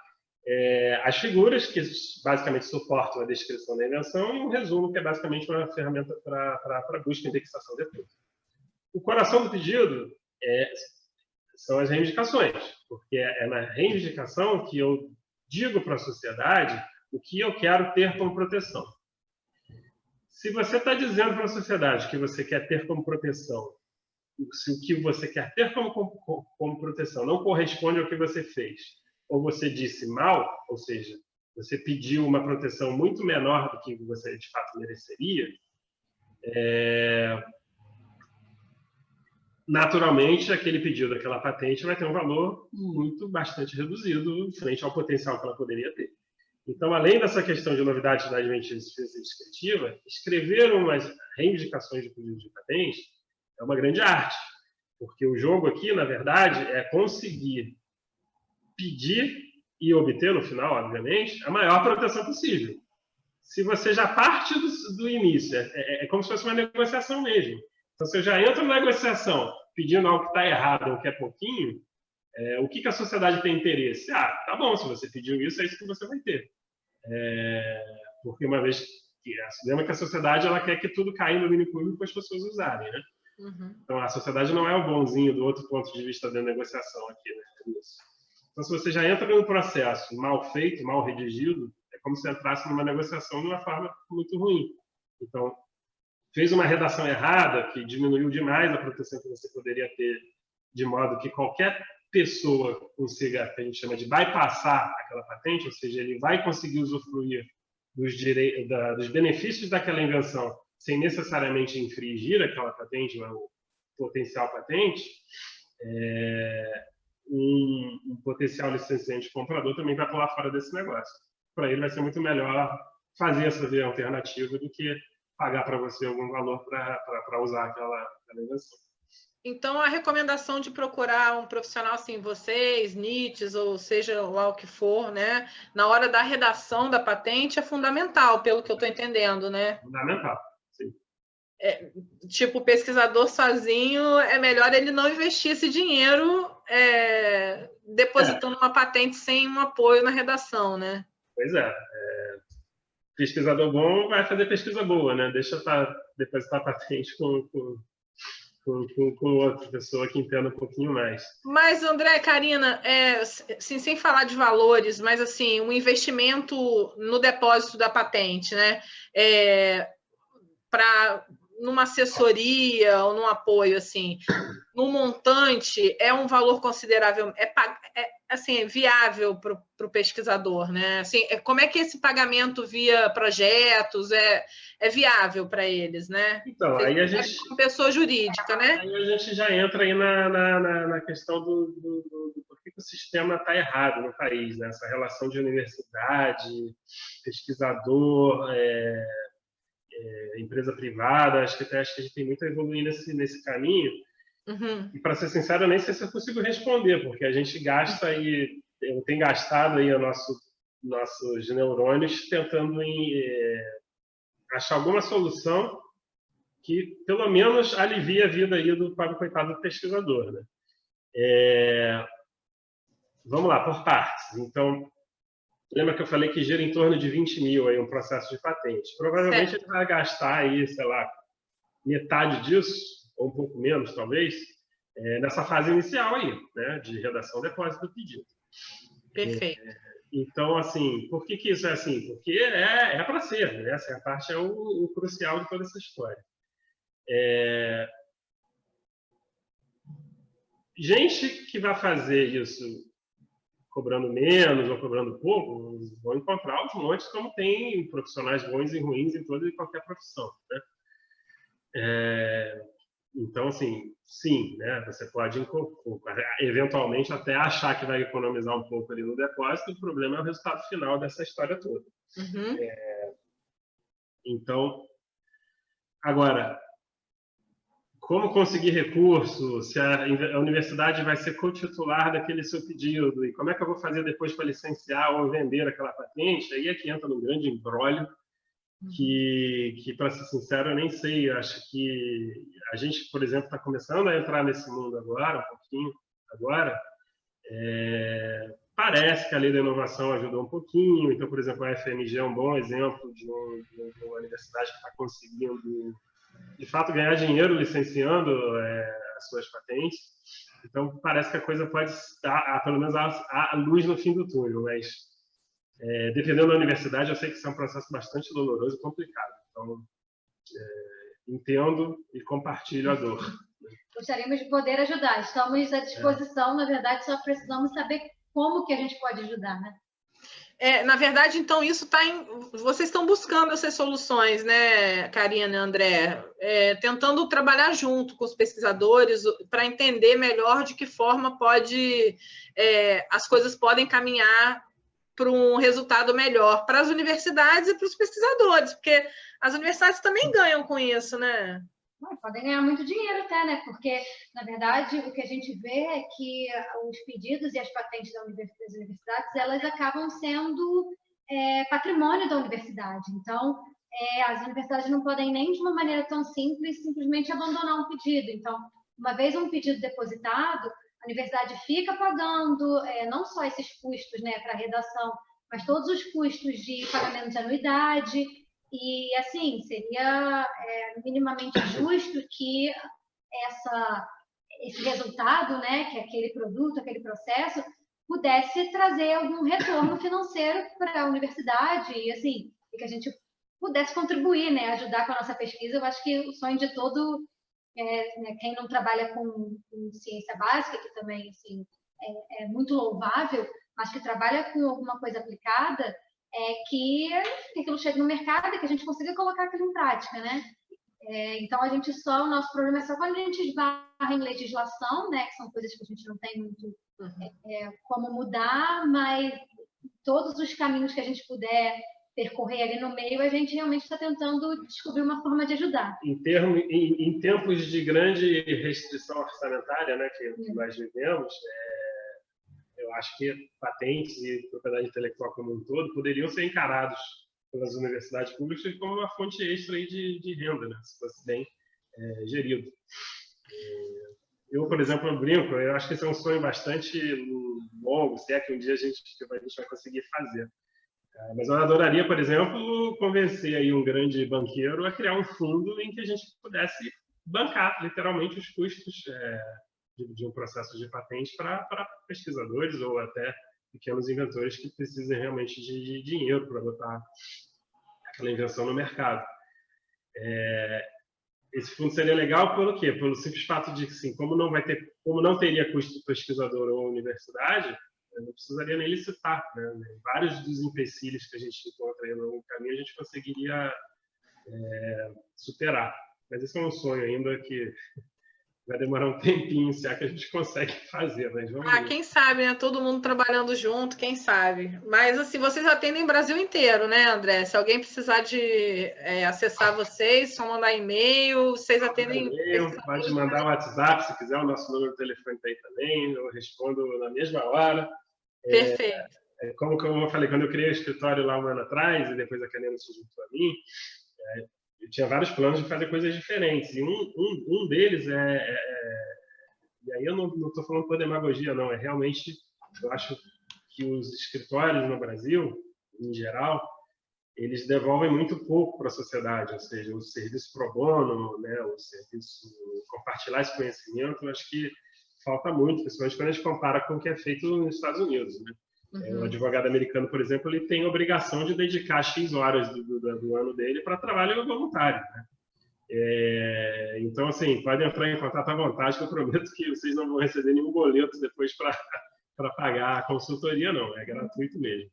Speaker 2: as figuras, que basicamente suportam a descrição da invenção, e um resumo, que é basicamente uma ferramenta para busca e indexação depois. O coração do pedido são as reivindicações, porque é na reivindicação que eu digo para a sociedade o que eu quero ter como proteção. Se você está dizendo para a sociedade que você quer ter como proteção, se o que você quer ter como proteção não corresponde ao que você fez, ou você disse mal, ou seja, você pediu uma proteção muito menor do que você de fato mereceria, naturalmente aquele pedido daquela patente vai ter um valor bastante reduzido frente ao potencial que ela poderia ter. Então, além dessa questão de novidade da adventícia descritiva, escrever umas reivindicações de pedido de patente é uma grande arte, porque o jogo aqui, na verdade, é conseguir pedir e obter, no final, obviamente, a maior proteção possível. Se você já parte do início, é como se fosse uma negociação mesmo. Então, se eu já entro na negociação pedindo algo que está errado ou que é pouquinho, o que a sociedade tem interesse? Tá bom, se você pediu isso, é isso que você vai ter. Porque uma vez que lembra que a sociedade ela quer que tudo caia no domínio público para as pessoas usarem, né?
Speaker 1: Uhum.
Speaker 2: Então a sociedade não é o bonzinho do outro ponto de vista da negociação aqui, né? Então se você já entra num processo mal feito, mal redigido, é como se entrasse numa negociação de uma forma muito ruim. Então fez uma redação errada que diminuiu demais a proteção que você poderia ter, de modo que qualquer pessoa consiga, que a gente chama de bypassar aquela patente, ou seja, ele vai conseguir usufruir dos benefícios daquela invenção sem necessariamente infringir aquela patente ou potencial patente, um potencial licenciante comprador também vai pular fora desse negócio. Para ele vai ser muito melhor fazer essa via alternativa do que pagar para você algum valor para usar aquela invenção.
Speaker 1: Então, a recomendação de procurar um profissional assim, vocês, NITs, ou seja lá o que for, né, na hora da redação da patente é fundamental, pelo que eu estou entendendo, né?
Speaker 2: Fundamental, sim.
Speaker 1: Tipo, o pesquisador sozinho, é melhor ele não investir esse dinheiro depositando uma patente sem um apoio na redação, né?
Speaker 2: Pois é. Pesquisador bom vai fazer pesquisa boa, né? Deixa eu depositar a patente com outra pessoa que entenda um pouquinho mais.
Speaker 1: Mas, André, Karina, assim, sem falar de valores, mas assim, um investimento no depósito da patente, né? Para numa assessoria ou num apoio, assim, no montante, é um valor considerável, assim, viável para o pesquisador, né? Assim, como é que esse pagamento via projetos é viável para eles, né?
Speaker 2: Então, aí a gente...
Speaker 1: Como pessoa jurídica, né?
Speaker 2: Aí a gente já entra aí na questão do por que o sistema está errado no país, né? Essa relação de universidade, pesquisador, empresa privada, acho que a gente tem muito a evoluir nesse caminho.
Speaker 1: Uhum.
Speaker 2: E, para ser sincero, eu nem sei se eu consigo responder, porque a gente gasta aí, eu tenho gastado aí nossos neurônios tentando achar alguma solução que, pelo menos, alivie a vida aí do pobre coitado do pesquisador, né? Vamos lá, por partes. Então, lembra que eu falei que gira em torno de 20 mil aí um processo de patente. Provavelmente ele vai gastar aí, sei lá, metade disso, ou um pouco menos, talvez, nessa fase inicial aí, né, de redação depósito do pedido.
Speaker 1: Perfeito.
Speaker 2: Então, assim, por que isso é assim? Porque é para ser, né? Essa parte é o crucial de toda essa história. Gente que vai fazer isso cobrando menos ou cobrando pouco, vão encontrar os montes, como tem profissionais bons e ruins em toda e qualquer profissão, né? Então, assim, sim, né? Você pode, eventualmente, até achar que vai economizar um pouco ali no depósito, o problema é o resultado final dessa história toda.
Speaker 1: Uhum.
Speaker 2: Então, agora, como conseguir recurso, se a universidade vai ser co-titular daquele seu pedido, e como é que eu vou fazer depois para licenciar ou vender aquela patente, aí é que entra num grande imbróglio, que para ser sincero, eu nem sei. Eu acho que a gente, por exemplo, está começando a entrar nesse mundo agora, um pouquinho agora, parece que a lei da inovação ajudou um pouquinho. Então, por exemplo, a FMG é um bom exemplo de uma universidade que está conseguindo, de fato, ganhar dinheiro licenciando as suas patentes. Então, parece que a coisa pode estar, pelo menos, a luz no fim do túnel. Mas, dependendo da universidade, eu sei que isso é um processo bastante doloroso e complicado. Então, entendo e compartilho a dor.
Speaker 3: Gostaríamos de poder ajudar. Estamos à disposição, na verdade, só precisamos saber como que a gente pode ajudar, né?
Speaker 1: Na verdade, então, isso está em... Vocês estão buscando essas soluções, né, Karina e André? Tentando trabalhar junto com os pesquisadores para entender melhor de que forma as coisas podem caminhar para um resultado melhor para as universidades e para os pesquisadores, porque as universidades também ganham com isso, né?
Speaker 3: Podem ganhar muito dinheiro até, né? Porque, na verdade, o que a gente vê é que os pedidos e as patentes das universidades, elas acabam sendo patrimônio da universidade. Então, as universidades não podem nem de uma maneira tão simples simplesmente abandonar um pedido. Então, uma vez um pedido depositado, a universidade fica pagando não só esses custos, né, para a redação, mas todos os custos de pagamento de anuidade. E, assim, seria minimamente justo que esse resultado, né, que aquele produto, aquele processo, pudesse trazer algum retorno financeiro para a universidade e, assim, que a gente pudesse contribuir, né, ajudar com a nossa pesquisa. Eu acho que o sonho de todo quem não trabalha com ciência básica, que também, assim, é muito louvável, mas que trabalha com alguma coisa aplicada, que aquilo chegue no mercado e que a gente consiga colocar aquilo em prática, né? Então, o nosso problema é só quando a gente esbarra em legislação, né? Que são coisas que a gente não tem muito como mudar, mas todos os caminhos que a gente puder percorrer ali no meio, a gente realmente está tentando descobrir uma forma de ajudar.
Speaker 2: Em tempos de grande restrição orçamentária, né, que nós vivemos, eu acho que patentes e propriedade intelectual como um todo poderiam ser encarados pelas universidades públicas como uma fonte extra aí de renda, né, se fosse bem gerido. Eu, por exemplo, brinco, eu acho que esse é um sonho bastante longo, se é que um dia a gente vai conseguir fazer. Mas eu adoraria, por exemplo, convencer aí um grande banqueiro a criar um fundo em que a gente pudesse bancar, literalmente, os custos de um processo de patente para pesquisadores ou até pequenos inventores que precisem realmente de dinheiro para botar aquela invenção no mercado. Esse fundo seria legal pelo quê? Pelo simples fato de que, assim, como não teria custo para pesquisador ou universidade, não precisaria nem licitar, né? Vários dos empecilhos que a gente encontra aí no caminho a gente conseguiria superar. Mas esse é um sonho ainda que vai demorar um tempinho, se é que a gente consegue fazer. Mas vamos ver.
Speaker 1: Quem sabe, né? Todo mundo trabalhando junto, quem sabe. Mas, assim, vocês atendem o Brasil inteiro, né, André? Se alguém precisar de acessar vocês, só mandar e-mail, vocês atendem...
Speaker 2: Pode mandar o WhatsApp, se quiser, o nosso número de telefone está aí também, eu respondo na mesma hora.
Speaker 1: Perfeito.
Speaker 2: Como eu falei, quando eu criei o escritório lá um ano atrás, e depois a Karina se juntou a mim, eu tinha vários planos de fazer coisas diferentes. E um deles e aí eu não estou falando por demagogia, não. Realmente, eu acho que os escritórios no Brasil, em geral, eles devolvem muito pouco para a sociedade. Ou seja, o serviço pro bono, né, o serviço compartilhar esse conhecimento, eu acho que falta muito, principalmente quando a gente compara com o que é feito nos Estados Unidos, né? O advogado americano, por exemplo, ele tem a obrigação de dedicar X horas do ano dele para trabalho voluntário, né? Então, assim, podem entrar em contato à vontade, que eu prometo que vocês não vão receber nenhum boleto depois para pagar a consultoria, não. É gratuito mesmo.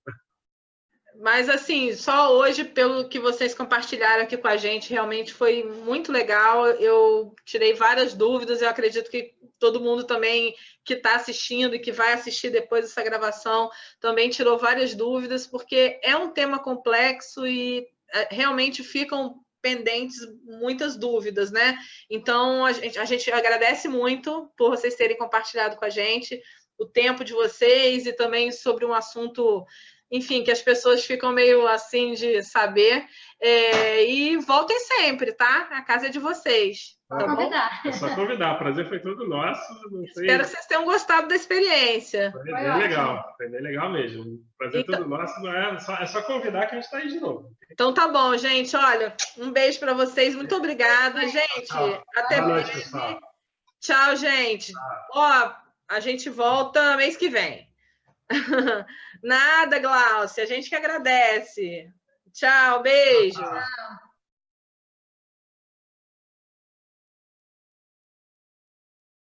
Speaker 1: Mas, assim, só hoje, pelo que vocês compartilharam aqui com a gente, realmente foi muito legal. Eu tirei várias dúvidas. Eu acredito que todo mundo também que está assistindo e que vai assistir depois dessa gravação também tirou várias dúvidas, porque é um tema complexo e realmente ficam pendentes muitas dúvidas, né? Então, a gente agradece muito por vocês terem compartilhado com a gente o tempo de vocês e também sobre um assunto enfim, que as pessoas ficam meio assim de saber. E voltem sempre, tá? A casa é de vocês. Tá bom?
Speaker 3: Convidar.
Speaker 2: É só convidar. O prazer foi todo nosso.
Speaker 1: Espero que vocês tenham gostado da experiência.
Speaker 2: Foi bem legal. Foi bem legal mesmo. O prazer
Speaker 1: Então,
Speaker 2: todo nosso. Não é só convidar que a gente está aí de novo.
Speaker 1: Então tá bom, gente. Olha, um beijo para vocês. Muito obrigada, gente. Até
Speaker 2: Boa noite,
Speaker 1: breve.
Speaker 2: pessoal.
Speaker 1: Tchau, gente. Ó, a gente volta mês que vem. Nada, Glaucia. A gente que agradece. Tchau, beijo.
Speaker 2: Tchau.